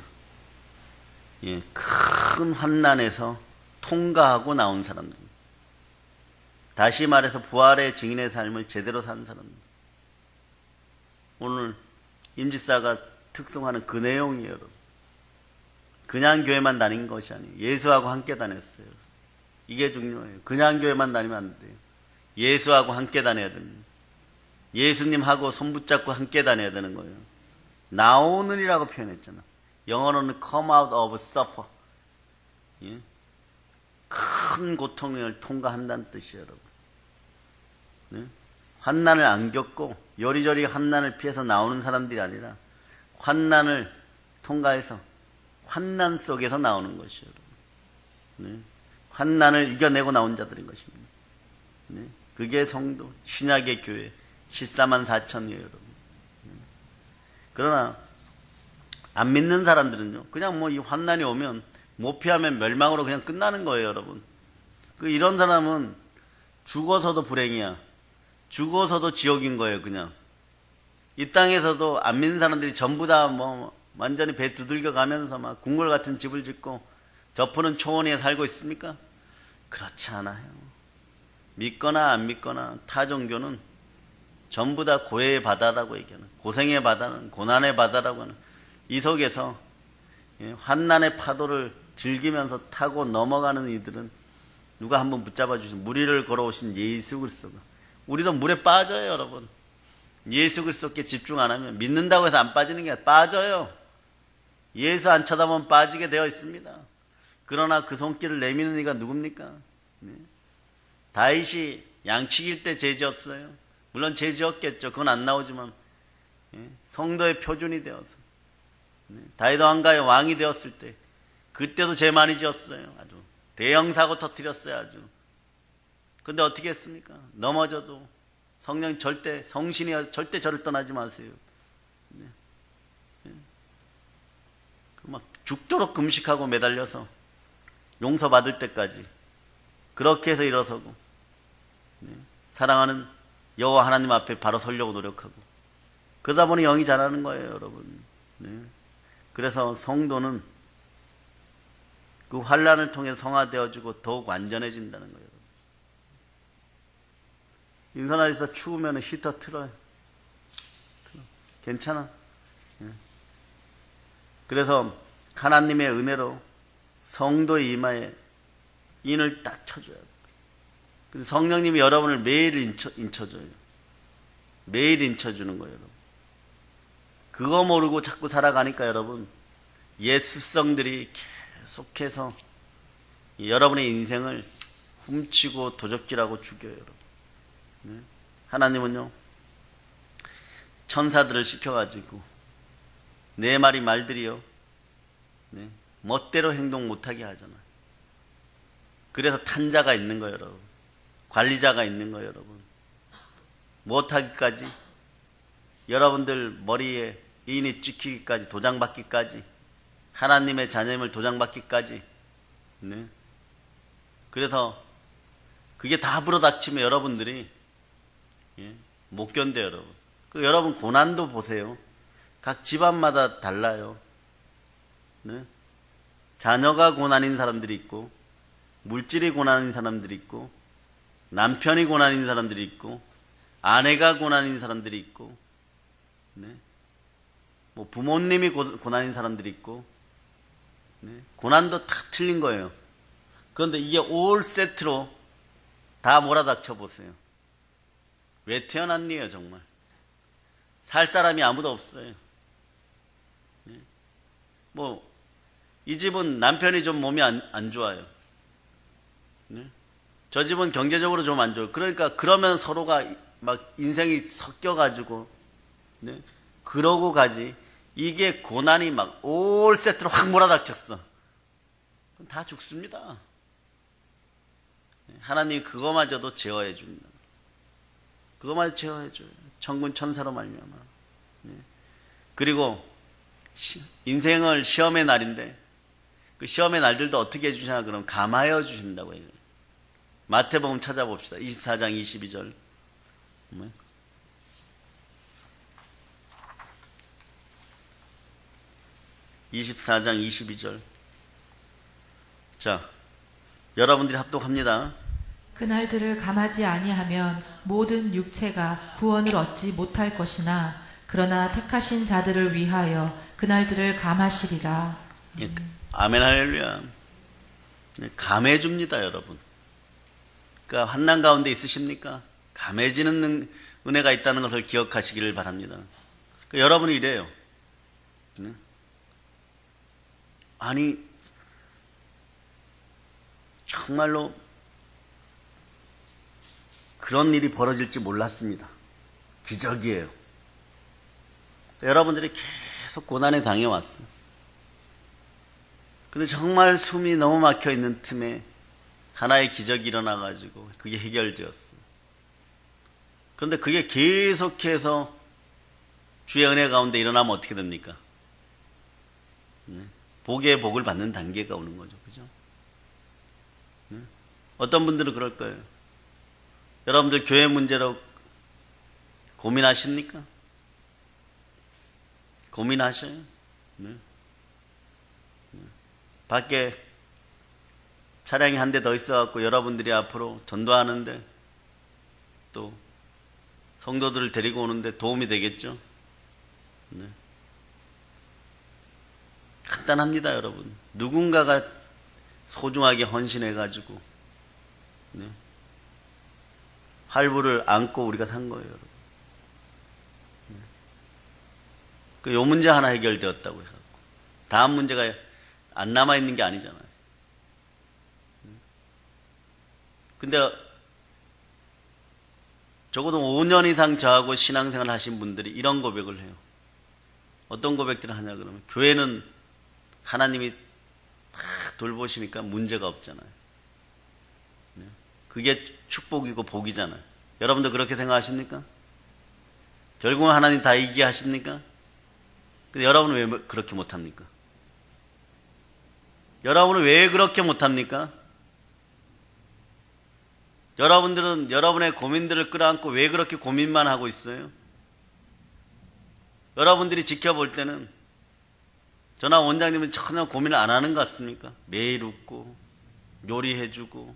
예, 큰 환난에서 통과하고 나온 사람들. 다시 말해서 부활의 증인의 삶을 제대로 산 사람들. 오늘 임지사가 특성하는 그 내용이에요, 여러분. 그냥 교회만 다닌 것이 아니에요. 예수하고 함께 다녔어요. 이게 중요해요. 그냥 교회만 다니면 안 돼요. 예수하고 함께 다녀야 됩니다. 예수님하고 손붙잡고 함께 다녀야 되는 거예요. 나오느니라고 표현했잖아. 영어로는 come out of suffer. 예? 큰 고통을 통과한다는 뜻이에요, 여러분. 네? 환난을 안 겪고 요리조리 환난을 피해서 나오는 사람들이 아니라 환난을 통과해서 환난 속에서 나오는 것이에요, 여러분. 네? 환난을 이겨내고 나온 자들인 것입니다. 네? 그게 성도, 신약의 교회 14만 4천이에요, 여러분. 네? 그러나 안 믿는 사람들은요, 그냥 뭐 이 환난이 오면 못 피하면 멸망으로 그냥 끝나는 거예요, 여러분. 이런 사람은 죽어서도 불행이야. 죽어서도 지옥인 거예요, 그냥. 이 땅에서도 안 믿는 사람들이 전부 다 뭐 완전히 배 두들겨 가면서 막 궁궐 같은 집을 짓고 저푸른 초원에 살고 있습니까? 그렇지 않아요. 믿거나 안 믿거나 타 종교는 전부 다 고해의 바다라고 얘기하는, 고생의 바다는 고난의 바다라고 하는, 이 속에서 환난의 파도를 즐기면서 타고 넘어가는 이들은 누가 한번 붙잡아 주신, 물 위를 걸어오신 예수 그리스도가, 우리도 물에 빠져요, 여러분. 예수 그리스도께 집중 안 하면, 믿는다고 해서 안 빠지는 게 아니라 빠져요. 예수 안 쳐다보면 빠지게 되어 있습니다. 그러나 그 손길을 내미는 이가 누굽니까? 네. 다윗이 양치기일 때 죄 지었어요. 물론 죄 지었겠죠. 그건 안 나오지만 성도의 표준이 되어서, 다윗 왕가의 왕이 되었을 때 그때도 죄 많이 지었어요. 아주 대형 사고 터뜨렸어요, 아주. 근데 어떻게 했습니까? 넘어져도 성령 절대, 성신이 절대 저를 떠나지 마세요. 막 죽도록 금식하고 매달려서 용서받을 때까지 그렇게 해서 일어서고, 사랑하는 여호와 하나님 앞에 바로 서려고 노력하고, 그러다 보니 영이 자라는 거예요, 여러분. 그래서 성도는 그 환난을 통해 성화되어지고 더욱 완전해진다는 거예요. 임선아에서 추우면 히터 틀어요. 괜찮아. 그래서 하나님의 은혜로 성도의 이마에 인을 딱 쳐줘야 돼. 근데 성령님이 여러분을 매일 인쳐줘요. 매일 인쳐주는 거예요, 여러분. 그거 모르고 자꾸 살아가니까 여러분, 옛 습성들이 계속해서 여러분의 인생을 훔치고 도적질하고 죽여요, 여러분. 네? 하나님은요, 천사들을 시켜가지고 네 마리 말들이요, 네? 멋대로 행동 못하게 하잖아요. 그래서 탄자가 있는 거예요, 여러분. 관리자가 있는 거예요, 여러분. 못하기까지, 여러분들 머리에 인이 찍히기까지, 도장받기까지, 하나님의 자녀임을 도장받기까지. 네? 그래서 그게 다 불어닥치면 여러분들이 못 견뎌요, 여러분. 여러분 고난도 보세요. 각 집안마다 달라요. 네? 자녀가 고난인 사람들이 있고, 물질이 고난인 사람들이 있고, 남편이 고난인 사람들이 있고, 아내가 고난인 사람들이 있고, 네? 뭐 부모님이 고난인 사람들이 있고, 네? 고난도 다 틀린 거예요. 그런데 이게 올 세트로 다 몰아닥쳐 보세요. 왜 태어났니요, 정말? 살 사람이 아무도 없어요. 네? 뭐, 이 집은 남편이 좀 몸이 안 좋아요. 네? 저 집은 경제적으로 좀 안 좋아요. 그러니까 그러면 서로가 막 인생이 섞여가지고, 네? 그러고 가지. 이게 고난이 막 올 세트로 확 몰아닥쳤어. 그럼 다 죽습니다. 하나님이 그거마저도 제어해 줍니다. 그거마저 제어해 줘요. 천군 천사로 말미암아. 그리고 인생을 시험의 날인데 그 시험의 날들도 어떻게 해주시나 그러면 감하여 주신다고 해요. 마태복음 찾아봅시다. 24장 22절. 24장 22절. 자, 여러분들이 합독합니다. 그날들을 감하지 아니하면 모든 육체가 구원을 얻지 못할 것이나 그러나 택하신 자들을 위하여 그날들을 감하시리라. 아멘 할렐루야. 감해 줍니다, 여러분. 그러니까 환난 가운데 있으십니까? 감해지는 은혜가 있다는 것을 기억하시기를 바랍니다. 그러니까 여러분이 이래요. 아니, 정말로 그런 일이 벌어질지 몰랐습니다. 기적이에요. 여러분들이 계속 고난에 당해왔어요. 근데 정말 숨이 너무 막혀 있는 틈에 하나의 기적이 일어나가지고 그게 해결되었어요. 그런데 그게 계속해서 주의 은혜 가운데 일어나면 어떻게 됩니까? 복의 복을 받는 단계가 오는 거죠. 그죠? 어떤 분들은 그럴 거예요. 여러분들 교회 문제로 고민하십니까? 고민하셔요? 네. 밖에 차량이 한 대 더 있어갖고 여러분들이 앞으로 전도하는데 또 성도들을 데리고 오는데 도움이 되겠죠? 네. 간단합니다, 여러분. 누군가가 소중하게 헌신해가지고 네. 할부를 안고 우리가 산 거예요, 여러분. 네. 요 문제 하나 해결되었다고 해갖고 다음 문제가 안 남아있는 게 아니잖아요. 근데 적어도 5년 이상 저하고 신앙생활 하신 분들이 이런 고백을 해요. 어떤 고백들을 하냐 그러면 교회는 하나님이 다 돌보시니까 문제가 없잖아요. 그게 축복이고 복이잖아요. 여러분도 그렇게 생각하십니까? 결국은 하나님 다 이기게 하십니까? 근데 여러분은 왜 그렇게 못합니까? 여러분은 왜 그렇게 못합니까? 여러분들은 여러분의 고민들을 끌어안고 왜 그렇게 고민만 하고 있어요? 여러분들이 지켜볼 때는 저나 원장님은 전혀 고민을 안 하는 것 같습니까? 매일 웃고 요리해주고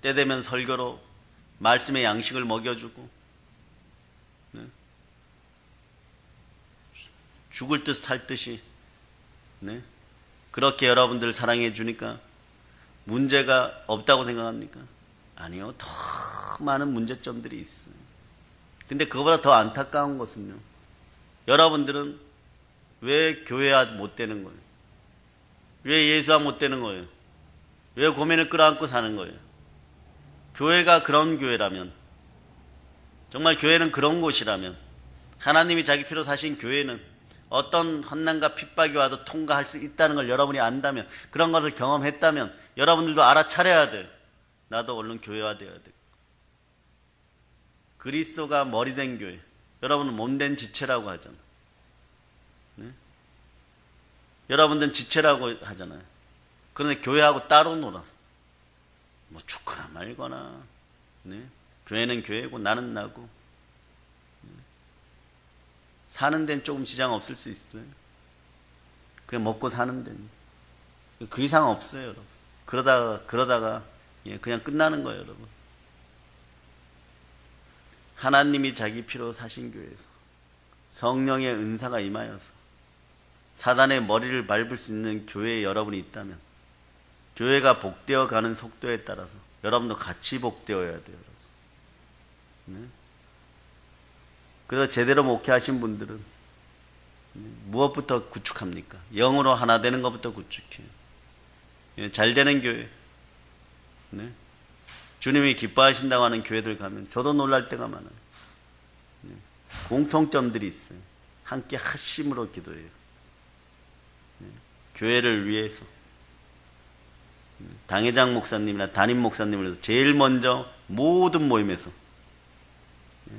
때 되면 설교로 말씀의 양식을 먹여주고 죽을 듯 살 듯이 그렇게 여러분들 사랑해 주니까 문제가 없다고 생각합니까? 아니요. 더 많은 문제점들이 있어요. 근데 그거보다 더 안타까운 것은요. 여러분들은 왜 교회화 못 되는 거예요? 왜 예수화 못 되는 거예요? 왜 고민을 끌어안고 사는 거예요? 교회가 그런 교회라면, 정말 교회는 그런 곳이라면, 하나님이 자기 피로 사신 교회는 어떤 환난과 핍박이 와도 통과할 수 있다는 걸 여러분이 안다면, 그런 것을 경험했다면 여러분들도 알아차려야 돼요. 나도 얼른 교회화되어야 돼. 그리스도가 머리된 교회, 여러분은 몸된 지체라고 하잖아. 네? 여러분들은 지체라고 하잖아요. 그런데 교회하고 따로 놀아. 뭐 죽거나 말거나. 네? 교회는 교회고 나는 나고. 네? 사는 데는 조금 지장 없을 수 있어요. 그냥 먹고 사는 데는. 그 이상 없어요, 여러분. 그러다가 예, 그냥 끝나는 거예요, 여러분. 하나님이 자기 피로 사신 교회에서 성령의 은사가 임하여서 사단의 머리를 밟을 수 있는 교회에 여러분이 있다면 교회가 복되어 가는 속도에 따라서 여러분도 같이 복되어야 돼요, 여러분. 네? 그래서 제대로 목회하신 분들은 무엇부터 구축합니까? 영으로 하나 되는 것부터 구축해요. 예, 잘 되는 교회. 네? 주님이 기뻐하신다고 하는 교회들 가면 저도 놀랄 때가 많아요. 네? 공통점들이 있어요. 함께 합심으로 기도해요. 네? 교회를 위해서. 네? 당회장 목사님이나 담임 목사님을 위해서 제일 먼저 모든 모임에서 네?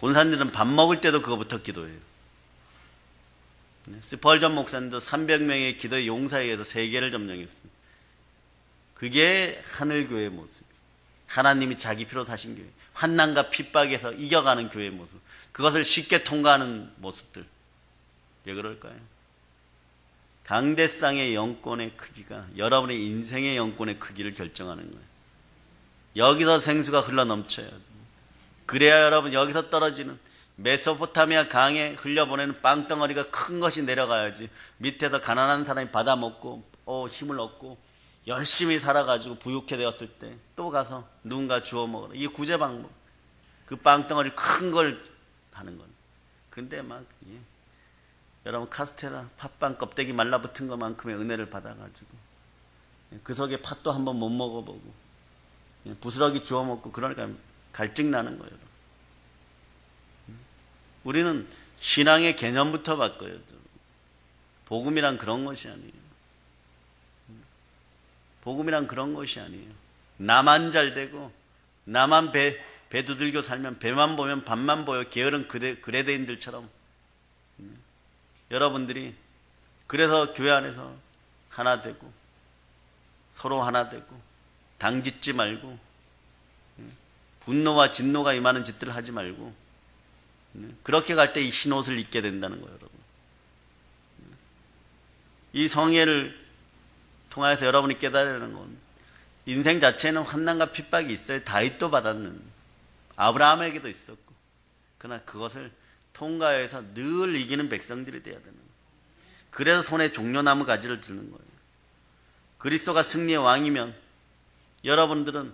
권사님들은 밥 먹을 때도 그거부터 기도해요. 네? 스펄전 목사님도 300명의 기도의 용사에 의해서 세계를 점령했어요. 그게 하늘교회의 모습. 하나님이 자기 피로 사신 교회. 환난과 핍박에서 이겨가는 교회의 모습. 그것을 쉽게 통과하는 모습들. 왜 그럴까요? 강대상의 영권의 크기가 여러분의 인생의 영권의 크기를 결정하는 거예요. 여기서 생수가 흘러넘쳐야 돼요. 그래야 여러분 여기서 떨어지는 메소포타미아 강에 흘려보내는 빵덩어리가 큰 것이 내려가야지 밑에서 가난한 사람이 받아먹고 힘을 얻고 열심히 살아가지고 부유케 되었을 때 또 가서 누군가 주워 먹어라. 이게 구제 방법. 그 빵덩어리 큰 걸 하는 건. 근데 막 여러분 카스테라 팥빵 껍데기 말라붙은 것만큼의 은혜를 받아가지고 그 속에 팥도 한번 못 먹어보고 부스러기 주워 먹고 그러니까 갈증 나는 거예요. 우리는 신앙의 개념부터 바꿔야 돼요. 복음이란 그런 것이 아니에요. 복음이란 그런 것이 아니에요. 나만 잘 되고 나만 배 두들겨 살면 배만 보면 밥만 보여 게으른 그레데인들처럼 여러분들이 그래서 교회 안에서 하나 되고 서로 하나 되고 당짓지 말고 분노와 진노가 임하는 짓들을 하지 말고 그렇게 갈 때 이 흰옷을 입게 된다는 거예요, 여러분. 이 성회를 통해서 여러분이 깨달아야 하는 건 인생 자체는 환난과 핍박이 있어요. 다윗도 받았는 아브라함에게도 있었고 그러나 그것을 통과해서 늘 이기는 백성들이 돼야 되는 거예요. 그래서 손에 종려나무 가지를 드는 거예요. 그리스도가 승리의 왕이면 여러분들은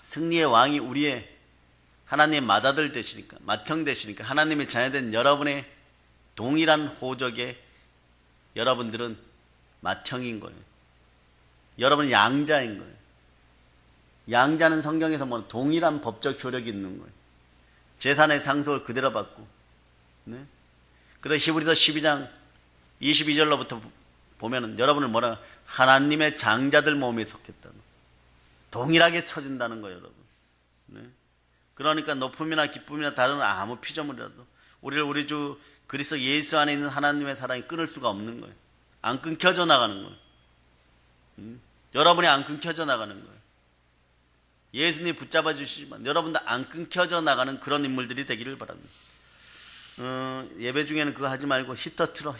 승리의 왕이 우리의 하나님의 맏아들 되시니까 맏형 되시니까 하나님의 자녀된 여러분의 동일한 호적에 여러분들은 맏형인 거예요. 여러분은 양자인 거예요. 양자는 성경에서 뭐 동일한 법적 효력이 있는 거예요. 재산의 상속을 그대로 받고. 네? 그래서 히브리서 12장 22절로부터 보면은 여러분을 뭐라 하나님의 장자들 몸에 속했다는 동일하게 쳐진다는 거예요, 여러분. 네? 그러니까 높음이나 기쁨이나 다른 아무 피조물이라도 우리를 우리 주 그리스도 예수 안에 있는 하나님의 사랑이 끊을 수가 없는 거예요. 안 끊겨져 나가는 거예요. 여러분이 안 끊겨져 나가는 거예요. 예수님이 붙잡아 주시지만 여러분도 안 끊겨져 나가는 그런 인물들이 되기를 바랍니다. 예배 중에는 그거 하지 말고 히터 틀어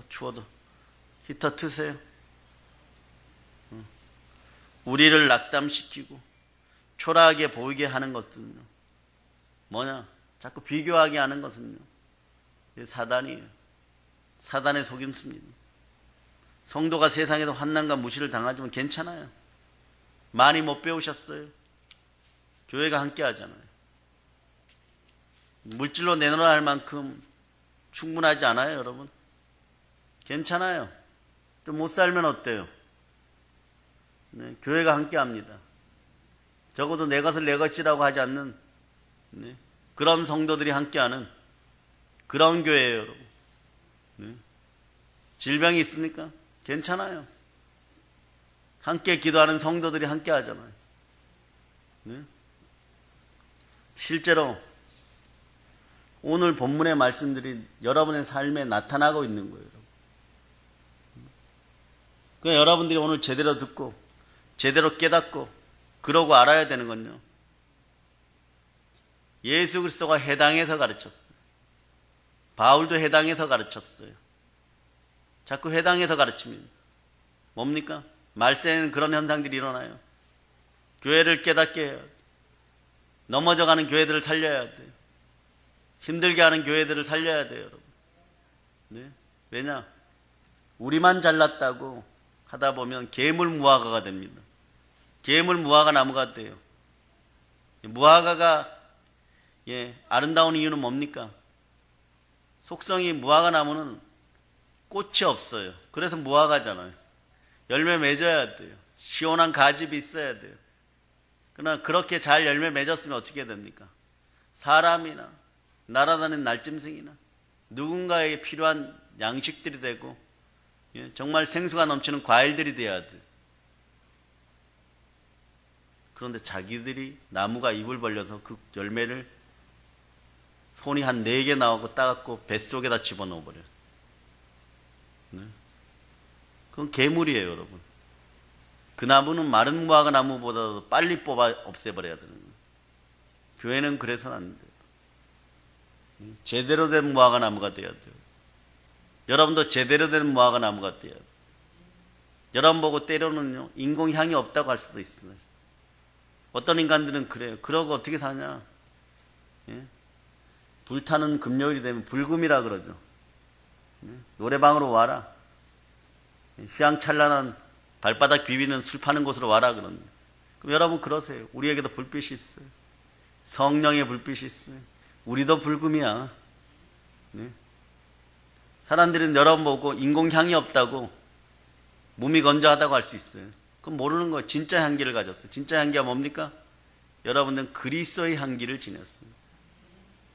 추워도 히터 트세요. 우리를 낙담시키고 초라하게 보이게 하는 것은요 뭐냐, 자꾸 비교하게 하는 것은요 사단이에요. 사단의 속임수입니다. 성도가 세상에서 환난과 무시를 당하지만 괜찮아요. 많이 못 배우셨어요. 교회가 함께 하잖아요. 물질로 내놓으라 할 만큼 충분하지 않아요, 여러분? 괜찮아요. 또 못 살면 어때요? 네, 교회가 함께 합니다. 적어도 내 것을 내 것이라고 하지 않는 네, 그런 성도들이 함께하는 그런 교회예요, 여러분. 네. 질병이 있습니까? 괜찮아요. 함께 기도하는 성도들이 함께 하잖아요. 네. 실제로 오늘 본문의 말씀들이 여러분의 삶에 나타나고 있는 거예요. 그러니까 여러분들이 오늘 제대로 듣고 제대로 깨닫고 그러고 알아야 되는 건요. 예수 그리스도가 해당해서 가르쳤어요. 바울도 해당해서 가르쳤어요. 자꾸 해당해서 가르칩니다. 뭡니까? 말세에는 그런 현상들이 일어나요. 교회를 깨닫게 해야 돼요. 넘어져가는 교회들을 살려야 돼요. 힘들게 하는 교회들을 살려야 돼요, 여러분. 네? 왜냐? 우리만 잘났다고 하다 보면 괴물 무화과가 됩니다. 괴물 무화과 나무가 돼요. 무화과가 아름다운 이유는 뭡니까? 속성이 무화과 나무는 꽃이 없어요. 그래서 무화과잖아요. 열매 맺어야 돼요. 시원한 가집이 있어야 돼요. 그러나 그렇게 잘 열매 맺었으면 어떻게 됩니까? 사람이나 날아다니는 날짐승이나 누군가에게 필요한 양식들이 되고 정말 생수가 넘치는 과일들이 돼야 돼요. 그런데 자기들이 나무가 입을 벌려서 그 열매를 손이 한 4개 나오고 따갖고 뱃속에다 집어넣어 버려요. 네. 그건 괴물이에요, 여러분. 그 나무는 마른 무화과 나무보다도 빨리 뽑아 없애버려야 되는 거예요. 교회는 그래서는 안 돼요. 제대로 된 무화과 나무가 돼야 돼요. 여러분도 제대로 된 무화과 나무가 돼야 돼요. 여러분 보고 때로는요, 인공향이 없다고 할 수도 있어요. 어떤 인간들은 그래요. 그러고 어떻게 사냐? 예? 불타는 금요일이 되면 불금이라 그러죠. 예? 노래방으로 와라. 휘황찬란한 발바닥 비비는 술 파는 곳으로 와라 그럽니다. 그럼 여러분 그러세요. 우리에게도 불빛이 있어요. 성령의 불빛이 있어요. 우리도 불금이야. 네? 사람들은 여러분 보고 인공향이 없다고 몸이 건조하다고 할 수 있어요. 그건 모르는 거예요. 진짜 향기를 가졌어요. 진짜 향기가 뭡니까? 여러분들은 그리스도의 향기를 지녔어요.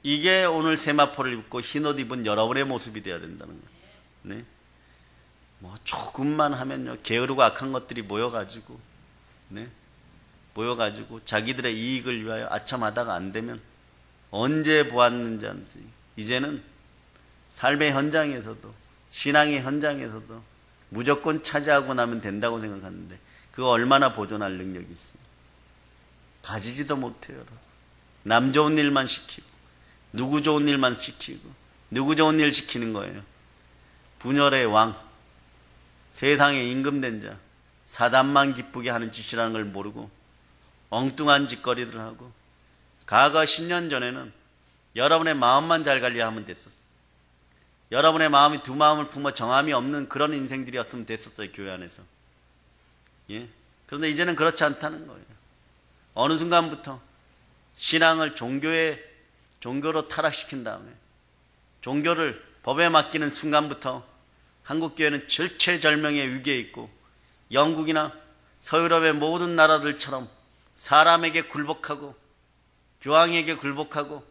이게 오늘 세마포를 입고 흰옷 입은 여러분의 모습이 되어야 된다는 거예요. 네? 뭐 조금만 하면요, 게으르고 악한 것들이 모여가지고 자기들의 이익을 위하여 아첨하다가 안 되면 언제 보았는지 이제는 삶의 현장에서도 신앙의 현장에서도 무조건 차지하고 나면 된다고 생각하는데 그거 얼마나 보존할 능력이 있어요. 가지지도 못해요. 남 좋은 일만 시키고 누구 좋은 일만 시키고 누구 좋은 일 시키는 거예요. 분열의 왕, 세상에 임금된 자, 사단만 기쁘게 하는 짓이라는 걸 모르고 엉뚱한 짓거리들을 하고, 과거 10년 전에는 여러분의 마음만 잘 관리하면 됐었어요. 여러분의 마음이 두 마음을 품어 정함이 없는 그런 인생들이었으면 됐었어요, 교회 안에서. 예? 그런데 이제는 그렇지 않다는 거예요. 어느 순간부터 신앙을 종교로 타락시킨 다음에 종교를 법에 맡기는 순간부터 한국교회는 절체절명의 위기에 있고, 영국이나 서유럽의 모든 나라들처럼 사람에게 굴복하고 교황에게 굴복하고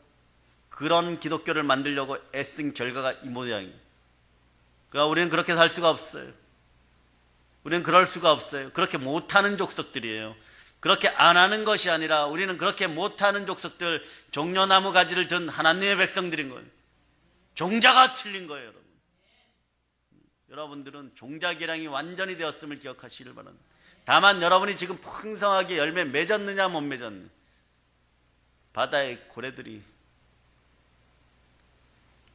그런 기독교를 만들려고 애쓴 결과가 이 모양이에요. 그러니까 우리는 그렇게 살 수가 없어요. 우리는 그럴 수가 없어요. 그렇게 못하는 족속들이에요. 그렇게 안 하는 것이 아니라 우리는 그렇게 못하는 족속들, 종려나무 가지를 든 하나님의 백성들인 거예요. 종자가 틀린 거예요, 여러분. 여러분들은 종자 계량이 완전히 되었음을 기억하시길 바랍니다. 다만 여러분이 지금 풍성하게 열매 맺었느냐 못 맺었느냐. 바다의 고래들이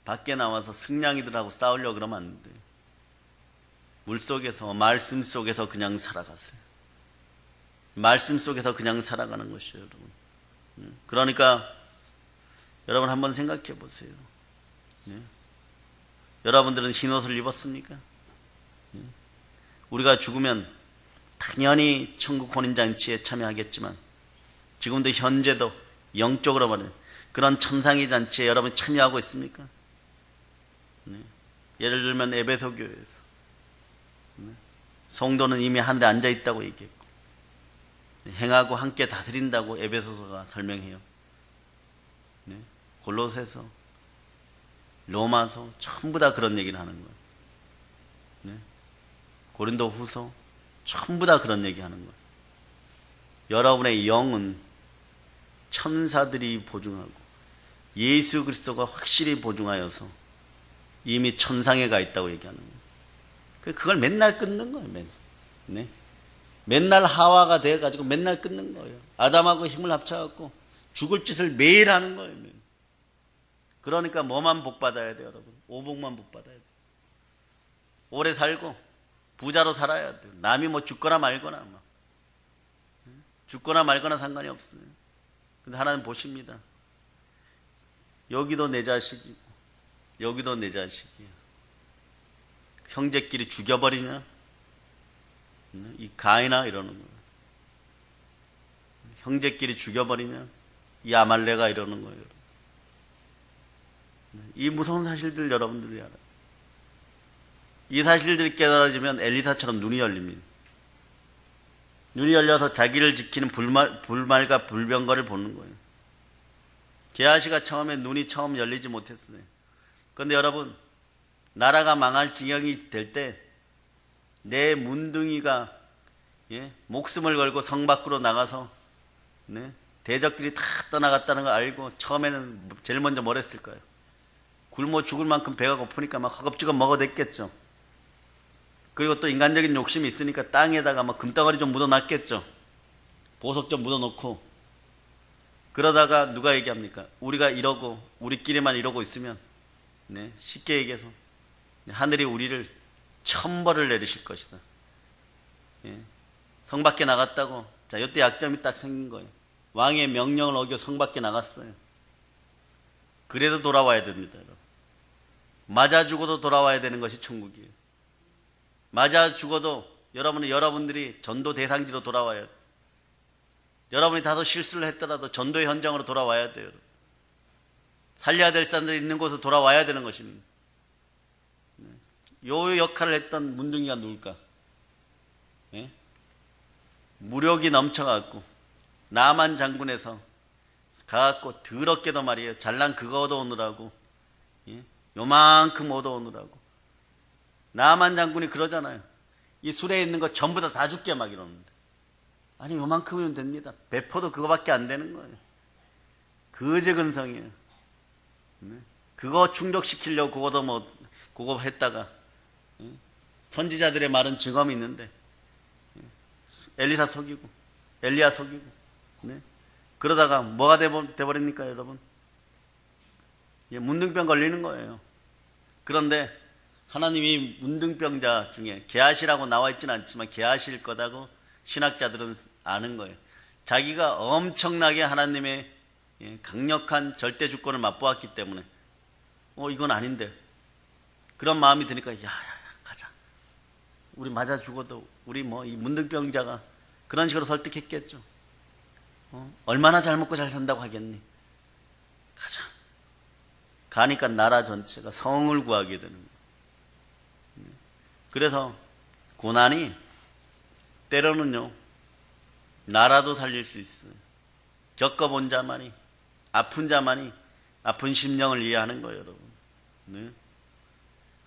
밖에 나와서 승냥이들하고 싸우려고 그러면 안 돼요. 물속에서, 말씀 속에서 그냥 살아가세요. 말씀 속에서 그냥 살아가는 것이에요, 여러분. 그러니까 여러분 한번 생각해 보세요. 여러분들은 흰옷을 입었습니까? 우리가 죽으면 당연히 천국 혼인잔치에 참여하겠지만 지금도 현재도 영적으로 말하는 그런 천상의 잔치에 여러분 참여하고 있습니까? 네. 예를 들면 에베소 교회에서 성도는 이미 한 데 앉아 있다고 얘기했고 행하고 함께 다스린다고 에베소서가 설명해요. 네. 골로새서, 로마서 전부 다 그런 얘기를 하는 거예요. 네. 고린도후서 전부 다 그런 얘기 하는 거예요. 여러분의 영은 천사들이 보증하고 예수 그리스도가 확실히 보증하여서 이미 천상에 가 있다고 얘기하는 거예요. 그걸 맨날 끊는 거예요. 네. 맨날 하와가 돼가지고 맨날 끊는 거예요. 아담하고 힘을 합쳐갖고 죽을 짓을 매일 하는 거예요. 매일. 그러니까 뭐만 복 받아야 돼요, 여러분? 오복만 복 받아야 돼요. 오래 살고 부자로 살아야 돼요. 남이 뭐 죽거나 말거나 죽거나 말거나 상관이 없어요. 근데 하나님 보십니다. 여기도 내 자식이고 여기도 내 자식이야. 형제끼리 죽여버리냐? 이 가이나 이러는 거예요. 형제끼리 죽여버리냐? 이 아말레가 이러는 거예요. 이 무서운 사실들 여러분들이 알아요. 이 사실들이 깨달아지면 엘리사처럼 눈이 열립니다. 눈이 열려서 자기를 지키는 불말과 불병거를 보는 거예요. 게하시가 처음에 눈이 처음 열리지 못했어요. 그런데 여러분, 나라가 망할 지경이 될 때 내 문둥이가 목숨을 걸고 성 밖으로 나가서 대적들이 다 떠나갔다는 걸 알고 처음에는 제일 먼저 뭘 했을까요? 굶어 죽을 만큼 배가 고프니까 막 허겁지겁 먹어댔겠죠. 그리고 또 인간적인 욕심이 있으니까 땅에다가 막 금덩어리 좀 묻어놨겠죠. 보석 좀 묻어놓고. 그러다가 누가 얘기합니까? 우리가 이러고 우리끼리만 이러고 있으면 쉽게 얘기해서 하늘이 우리를 천벌을 내리실 것이다. 성 밖에 나갔다고. 자, 이때 약점이 딱 생긴 거예요. 왕의 명령을 어겨 성 밖에 나갔어요. 그래도 돌아와야 됩니다, 여러분. 맞아 죽어도 돌아와야 되는 것이 천국이에요. 맞아 죽어도 여러분들이 전도 대상지로 돌아와야 돼요. 여러분이 다소 실수를 했더라도 전도의 현장으로 돌아와야 돼요. 살려야 될 사람들이 있는 곳으로 돌아와야 되는 것입니다. 요 역할을 했던 문둥이가 누굴까? 무력이 넘쳐갖고 나만 장군에서 가갖고 더럽게도 말이에요. 잘난 그거 얻어오느라고 요만큼 얻어오느라고 나만 장군이 그러잖아요. 이 술에 있는 거 전부 다 줄게 막 이러는데 아니 요만큼이면 됩니다. 배포도 그거밖에 안 되는 거예요. 거제 근성이에요. 그거 충족시키려고 그거도 그거 했다가 선지자들의 말은 증언이 있는데 엘리사 속이고 엘리야 속이고 그러다가 뭐가 돼버립니까 여러분? 문둥병 걸리는 거예요. 그런데 하나님이 문둥병자 중에 게하시라고 나와 있지는 않지만 게하시일 거다고 신학자들은 아는 거예요. 자기가 엄청나게 하나님의 강력한 절대 주권을 맛보았기 때문에 이건 아닌데 그런 마음이 드니까 야 가자. 우리 맞아 죽어도 우리 이 문둥병자가 그런 식으로 설득했겠죠. 얼마나 잘 먹고 잘 산다고 하겠니? 가자. 가니까 나라 전체가 성을 구하게 되는 거예요. 그래서 고난이 때로는요 나라도 살릴 수 있어요. 겪어본 자만이 아픈 자만이 아픈 심령을 이해하는 거예요, 여러분.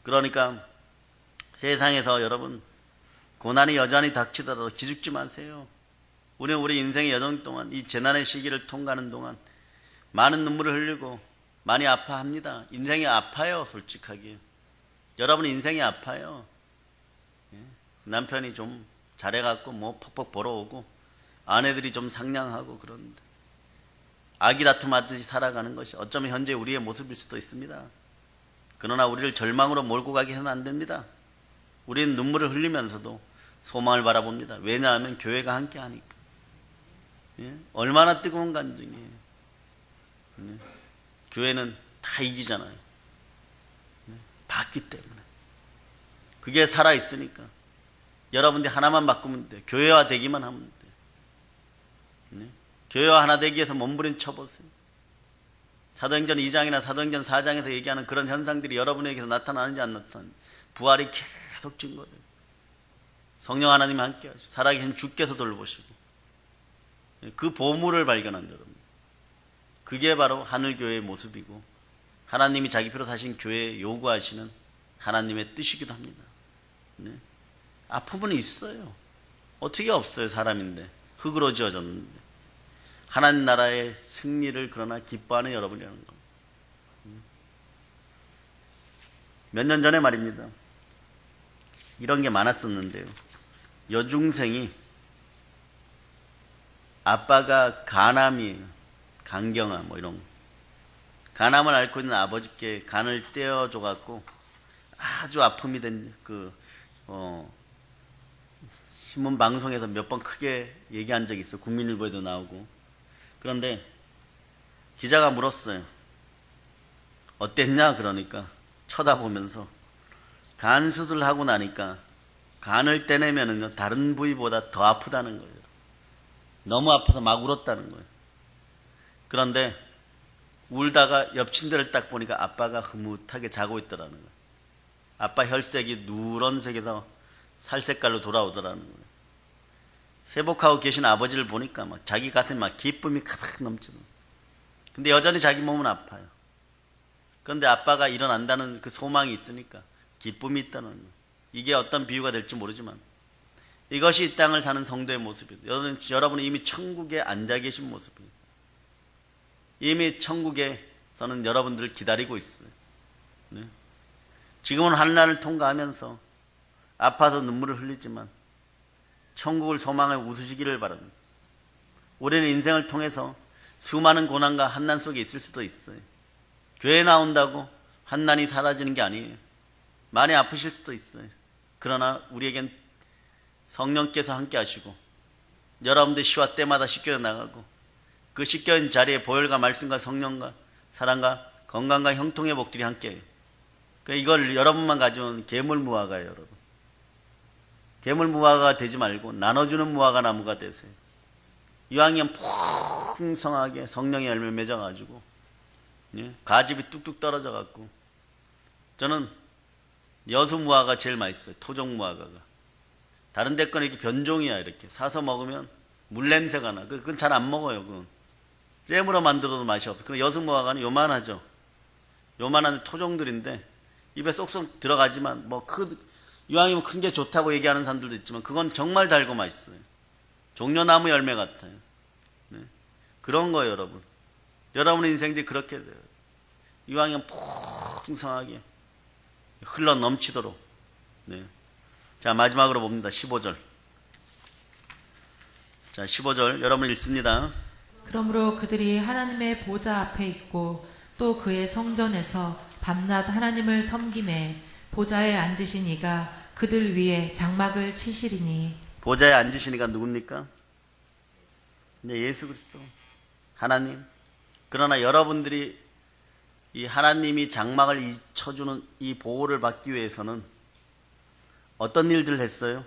그러니까 세상에서 여러분 고난이 여전히 닥치더라도 기죽지 마세요. 우리 인생의 여정 동안 이 재난의 시기를 통과하는 동안 많은 눈물을 흘리고 많이 아파합니다. 인생이 아파요, 솔직하게. 여러분 인생이 아파요. 남편이 좀 잘해갖고 퍽퍽 벌어오고 아내들이 좀 상냥하고 그러는데 아기 다툼하듯이 살아가는 것이 어쩌면 현재 우리의 모습일 수도 있습니다. 그러나 우리를 절망으로 몰고 가게 해서는 안 됩니다. 우리는 눈물을 흘리면서도 소망을 바라봅니다. 왜냐하면 교회가 함께 하니까. 얼마나 뜨거운 감정이에요. 교회는 다 이기잖아요. 봤기 때문에. 그게 살아있으니까. 여러분들이 하나만 바꾸면 돼. 교회화 되기만 하면 돼. 네? 교회화 하나 되기 위해서 몸부림쳐보세요. 사도행전 2장이나 사도행전 4장에서 얘기하는 그런 현상들이 여러분에게서 나타나는지 안 나타나는지, 부활이 계속 증거돼요. 성령 하나님 함께 하시고 살아계신 주께서 돌보시고 그 보물을 발견한 여러분, 그게 바로 하늘교회의 모습이고 하나님이 자기 피로 사신 교회에 요구하시는 하나님의 뜻이기도 합니다. 네? 아픔은 있어요. 어떻게 없어요. 사람인데, 흙으로 지어졌는데. 하나님 나라의 승리를 그러나 기뻐하는 여러분이라는 겁니다. 몇 년 전에 말입니다. 이런 게 많았었는데요. 여중생이 아빠가 간암이에요. 간경화 뭐 이런 거. 간암을 앓고 있는 아버지께 간을 떼어줘 갖고 아주 아픔이 된 신문 방송에서 몇 번 크게 얘기한 적이 있어. 국민일보에도 나오고. 그런데 기자가 물었어요. 어땠냐? 그러니까 쳐다보면서 간 수술하고 나니까 간을 떼내면은요 다른 부위보다 더 아프다는 거예요. 너무 아파서 막 울었다는 거예요. 그런데 울다가 옆 침대를 딱 보니까 아빠가 흐뭇하게 자고 있더라는 거예요. 아빠 혈색이 누런색에서 살색깔로 돌아오더라는 거예요. 회복하고 계신 아버지를 보니까 막 자기 가슴에 막 기쁨이 가득 넘치는. 근데 여전히 자기 몸은 아파요. 그런데 아빠가 일어난다는 그 소망이 있으니까 기쁨이 있다는 거예요. 이게 어떤 비유가 될지 모르지만 이것이 이 땅을 사는 성도의 모습이에요. 여러분은 이미 천국에 앉아 계신 모습이에요. 이미 천국에서는 여러분들을 기다리고 있어요. 네? 지금은 환난을 통과하면서 아파서 눈물을 흘리지만 천국을 소망해 웃으시기를 바랍니다. 우리는 인생을 통해서 수많은 고난과 환난 속에 있을 수도 있어요. 교회 나온다고 환난이 사라지는 게 아니에요. 많이 아프실 수도 있어요. 그러나 우리에겐 성령께서 함께 하시고 여러분들 시와 때마다 씻겨 나가고 그 씻겨진 자리에 보혈과 말씀과 성령과 사랑과 건강과 형통의 복들이 함께해요. 그러니까 이걸 여러분만 가져온 계물무화과예요. 여러분, 계물무화과가 되지 말고 나눠주는 무화과 나무가 되세요. 이왕이면 풍성하게 성령의 열매 맺어가지고 가집이 뚝뚝 떨어져갖고, 저는 여수무화과가 제일 맛있어요. 토종무화과가. 다른 데 거는 이렇게 변종이야. 이렇게 사서 먹으면 물냄새가 나. 그건 잘 안 먹어요. 그건 잼으로 만들어도 맛이 없어. 그럼 여수무화과는 요만하죠. 요만한 토종들인데 입에 쏙쏙 들어가지만 이왕이면 큰 게 좋다고 얘기하는 사람들도 있지만 그건 정말 달고 맛있어요. 종려나무 열매 같아요. 네. 그런 거예요. 여러분, 여러분 인생들이 그렇게 돼요. 이왕이면 풍성하게 흘러 넘치도록. 네. 자, 마지막으로 봅니다. 15절. 자, 15절 여러분 읽습니다. 그러므로 그들이 하나님의 보좌 앞에 있고 또 그의 성전에서 밤낮 하나님을 섬기매 보좌에 앉으신 이가 그들 위에 장막을 치시리니. 보좌에 앉으신 이가 누굽니까? 네, 예수 그리스도 하나님. 그러나 여러분들이 이 하나님이 장막을 쳐주는 이 보호를 받기 위해서는 어떤 일들을 했어요?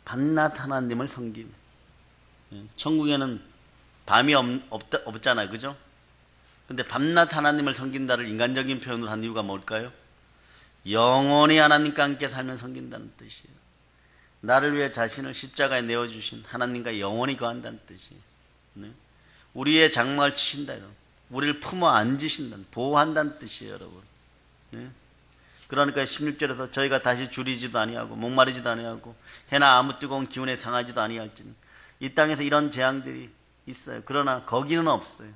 밤낮 하나님을 섬김. 천국에는 밤이 없잖아요. 그죠? 근데 밤낮 하나님을 섬긴다를 인간적인 표현으로 한 이유가 뭘까요? 영원히 하나님과 함께 살면 섬긴다는 뜻이에요. 나를 위해 자신을 십자가에 내어주신 하나님과 영원히 거한다는 뜻이에요. 네? 우리의 장막을 치신다. 우리를 품어 앉으신다는, 보호한다는 뜻이에요. 여러분. 네? 그러니까 16절에서 저희가 다시 줄이지도 아니하고 목마르지도 아니하고 해나 아무 뜨거운 기운에 상하지도 아니할지니. 이 땅에서 이런 재앙들이 있어요. 그러나 거기는 없어요.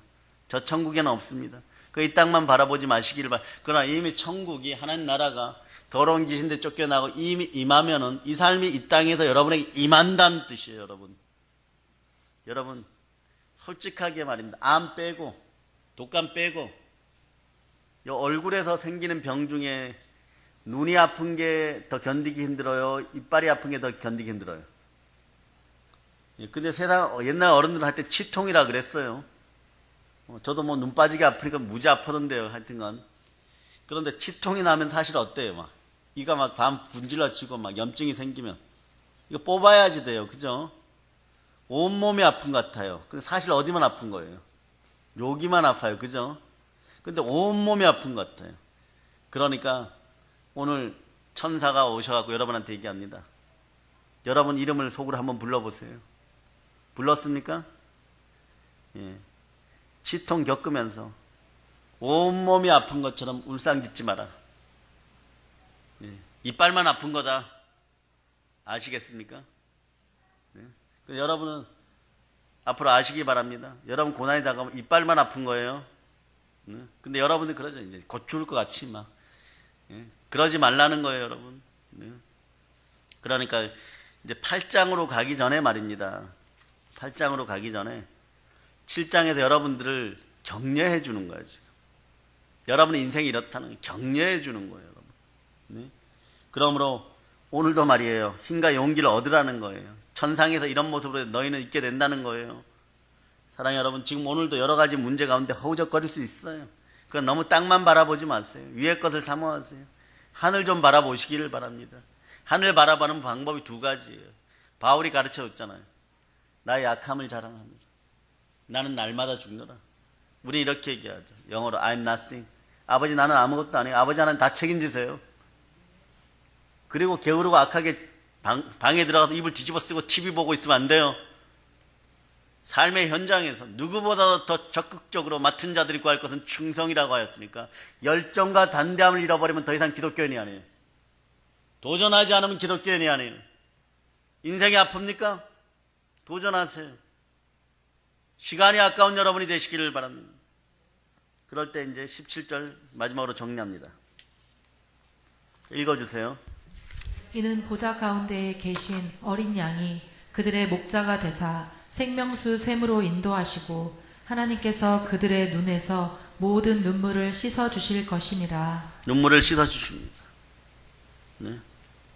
저 천국에는 없습니다. 이 땅만 바라보지 마시기를 바랍니다. 그러나 이미 천국이, 하나님 나라가 더러운 귀신들 쫓겨나고 이미 임하면은 이 삶이 이 땅에서 여러분에게 임한다는 뜻이에요. 여러분 솔직하게 말입니다. 암 빼고 독감 빼고 이 얼굴에서 생기는 병 중에 눈이 아픈 게 더 견디기 힘들어요? 이빨이 아픈 게 더 견디기 힘들어요? 근데 옛날 어른들은 할 때 치통이라 그랬어요. 저도 눈 빠지게 아프니까 무지 아프던데요. 하여튼간. 그런데 치통이 나면 사실 어때요? 이가 막 밤 분질러지고 막 염증이 생기면 이거 뽑아야지 돼요. 그죠? 온몸이 아픈 것 같아요. 근데 사실 어디만 아픈 거예요? 여기만 아파요. 그죠? 근데 온몸이 아픈 것 같아요. 그러니까 오늘 천사가 오셔갖고 여러분한테 얘기합니다. 여러분 이름을 속으로 한번 불러보세요. 불렀습니까? 예. 치통 겪으면서 온몸이 아픈 것처럼 울상짓지 마라. 예. 이빨만 아픈 거다. 아시겠습니까? 예. 여러분은 앞으로 아시기 바랍니다. 여러분 고난이 다가오면 이빨만 아픈 거예요. 예. 근데 여러분들 그러죠. 이제 곧 죽을 것 같이 막. 예. 그러지 말라는 거예요, 여러분. 예. 그러니까 이제 8장으로 가기 전에 말입니다. 8장으로 가기 전에 7장에서 여러분들을 격려해 주는 거예요, 지금. 여러분의 인생이 이렇다는 격려해 주는 거예요, 여러분. 네? 그러므로 오늘도 말이에요. 힘과 용기를 얻으라는 거예요. 천상에서 이런 모습으로 너희는 있게 된다는 거예요. 사랑하는 여러분, 지금 오늘도 여러 가지 문제 가운데 허우적거릴 수 있어요. 그건 너무 땅만 바라보지 마세요. 위의 것을 사모하세요. 하늘 좀 바라보시기를 바랍니다. 하늘 바라보는 방법이 두 가지예요. 바울이 가르쳐 줬잖아요. 나의 약함을 자랑합니다. 나는 날마다 죽노라. 우리 이렇게 얘기하죠. 영어로 I'm nothing. 아버지 나는 아무것도 아니에요. 아버지 하나님 다 책임지세요. 그리고 게으르고 악하게 방에 들어가서 입을 뒤집어 쓰고 TV 보고 있으면 안 돼요. 삶의 현장에서 누구보다 더 적극적으로 맡은 자들이 구할 것은 충성이라고 하였으니까 열정과 단대함을 잃어버리면 더 이상 기독교인이 아니에요. 도전하지 않으면 기독교인이 아니에요. 인생이 아픕니까? 도전하세요. 시간이 아까운 여러분이 되시기를 바랍니다. 그럴 때 이제 17절 마지막으로 정리합니다. 읽어주세요. 이는 보좌 가운데에 계신 어린 양이 그들의 목자가 되사 생명수 샘으로 인도하시고 하나님께서 그들의 눈에서 모든 눈물을 씻어 주실 것임이라. 눈물을 씻어 주십니다. 네?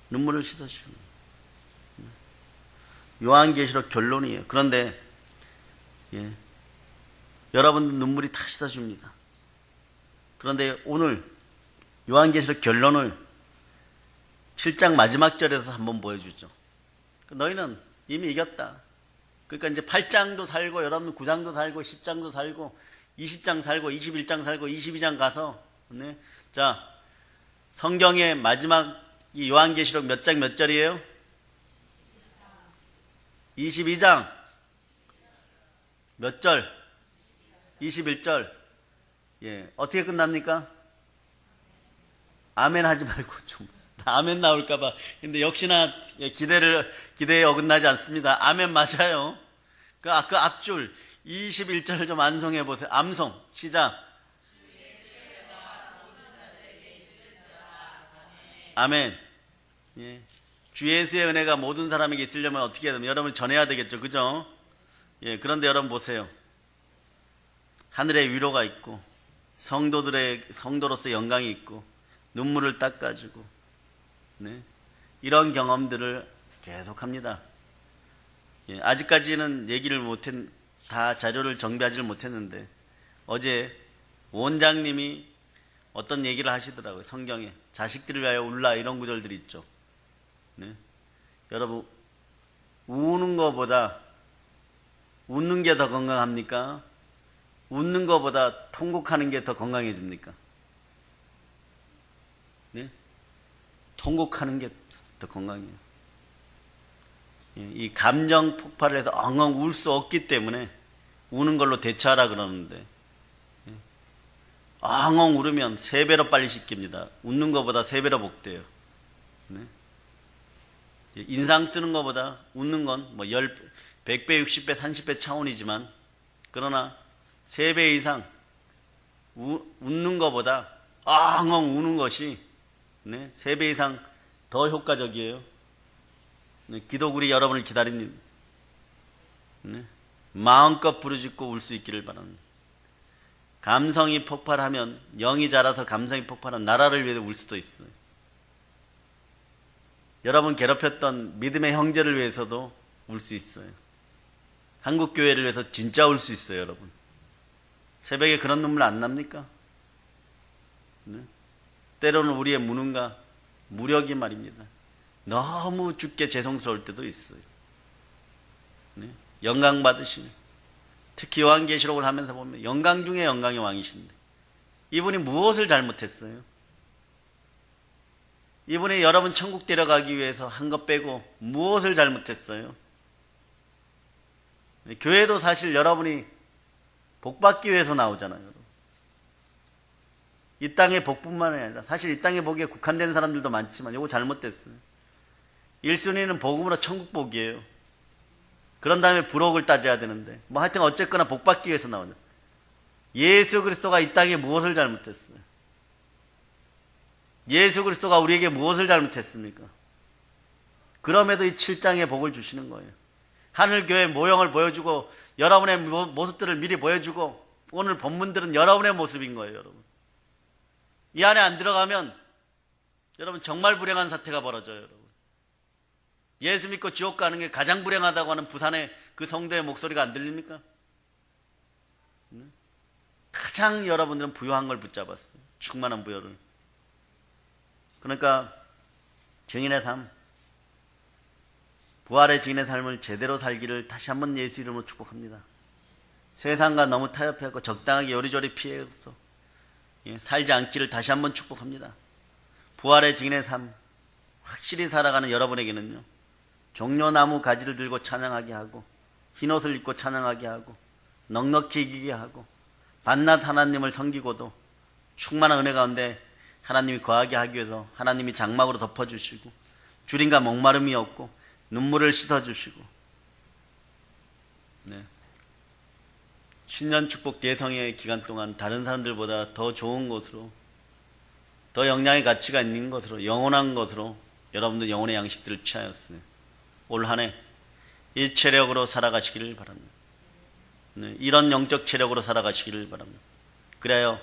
눈물을 씻어 주십니다. 네? 요한계시록 결론이에요. 그런데 예. 여러분 눈물이 다 씻어 줍니다. 그런데 오늘 요한계시록 결론을 7장 마지막 절에서 한번 보여주죠. 너희는 이미 이겼다. 그러니까 이제 8장도 살고 여러분 9장도 살고 10장도 살고 20장 살고 21장 살고 22장 가서 네? 자 성경의 마지막 이 요한계시록 몇 장 몇 절이에요? 22장 몇 절? 21절. 예, 어떻게 끝납니까? 아멘 하지 말고 좀 아멘 나올까봐. 근데 역시나 기대에 어긋나지 않습니다. 아멘 맞아요. 그 앞줄 21절 좀 암송해 보세요. 암송 시작. 아멘. 예. 주 예수의 은혜가 모든 사람에게 있으려면 어떻게 해야 됩니까? 여러분 전해야 되겠죠, 그죠? 예. 그런데 여러분 보세요. 하늘에 위로가 있고 성도로서 영광이 있고 눈물을 닦아주고 네. 이런 경험들을 계속합니다. 예, 아직까지는 얘기를 다 자료를 정비하지를 못했는데 어제 원장님이 어떤 얘기를 하시더라고요. 성경에 자식들을 위하여 울라 이런 구절들이 있죠. 네. 여러분 우는 것보다 웃는 게 더 건강합니까? 웃는 것보다 통곡하는 게 더 건강해집니까? 네? 통곡하는 게 더 건강해요. 이 감정 폭발을 해서 엉엉 울 수 없기 때문에 우는 걸로 대처하라 그러는데 엉엉 울으면 3배로 빨리 씻깁니다. 웃는 것보다 3배로 복돼요. 네? 인상 쓰는 것보다 웃는 건 뭐 100배, 60배, 30배 차원이지만 그러나 3배 이상 웃는 것보다 엉엉 우는 것이 네, 3배 이상 더 효과적이에요. 네, 기도굴이 여러분을 기다립니다. 네, 마음껏 부르짖고 울 수 있기를 바랍니다. 감성이 폭발하면 영이 자라서 감성이 폭발하면 나라를 위해서 울 수도 있어요. 여러분 괴롭혔던 믿음의 형제를 위해서도 울 수 있어요. 한국교회를 위해서 진짜 울 수 있어요, 여러분. 새벽에 그런 눈물 안 납니까? 네? 때로는 우리의 무능과 무력이 말입니다. 너무 죽게 죄송스러울 때도 있어요. 네? 영광 받으시는, 특히 요한계시록을 하면서 보면 영광 중에 영광의 왕이신데 이분이 무엇을 잘못했어요? 이분이 여러분 천국 데려가기 위해서 한 것 빼고 무엇을 잘못했어요? 교회도 사실 여러분이 복 받기 위해서 나오잖아요. 여러분. 이 땅의 복뿐만 아니라 사실 이 땅의 복에 국한된 사람들도 많지만 이거 잘못됐어요. 1순위는 복음으로 천국 복이에요. 그런 다음에 부록을 따져야 되는데 뭐 하여튼 어쨌거나 복 받기 위해서 나오죠. 예수 그리스도가 이 땅에 무엇을 잘못했어요? 예수 그리스도가 우리에게 무엇을 잘못했습니까? 그럼에도 이 7장의 복을 주시는 거예요. 하늘교회 모형을 보여주고 여러분의 모습들을 미리 보여주고 오늘 본문들은 여러분의 모습인 거예요. 여러분, 이 안에 안 들어가면 여러분 정말 불행한 사태가 벌어져요. 여러분, 예수 믿고 지옥 가는 게 가장 불행하다고 하는 부산의 그 성도의 목소리가 안 들립니까? 가장 여러분들은 부요한 걸 붙잡았어요. 충만한 부요를. 그러니까 증인의 삶, 부활의 증인의 삶을 제대로 살기를 다시 한번 예수 이름으로 축복합니다. 세상과 너무 타협하고 적당하게 요리조리 피해서 살지 않기를 다시 한번 축복합니다. 부활의 증인의 삶 확실히 살아가는 여러분에게는요, 종려나무 가지를 들고 찬양하게 하고 흰옷을 입고 찬양하게 하고 넉넉히 이기게 하고 밤낮 하나님을 섬기고도 충만한 은혜 가운데 하나님이 거하게 하기 위해서 하나님이 장막으로 덮어주시고 주림과 목마름이 없고 눈물을 씻어주시고, 네, 신년 축복 예성의 기간 동안 다른 사람들보다 더 좋은 것으로, 더 영양의 가치가 있는 것으로, 영원한 것으로 여러분들 영혼의 양식들을 취하였으니 올 한 해 이 체력으로 살아가시기를 바랍니다. 네, 이런 영적 체력으로 살아가시기를 바랍니다. 그래야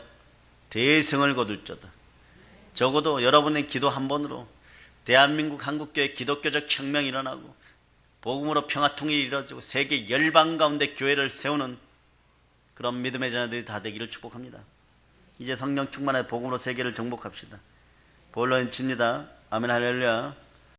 대승을 거둘 자다. 적어도 여러분의 기도 한 번으로 대한민국 한국교회 기독교적 혁명이 일어나고 복음으로 평화통일이 이루어지고 세계 열방 가운데 교회를 세우는 그런 믿음의 자녀들이 다 되기를 축복합니다. 이제 성령 충만의 복음으로 세계를 정복합시다. 보혈로 인칩니다. 아멘 할렐루야.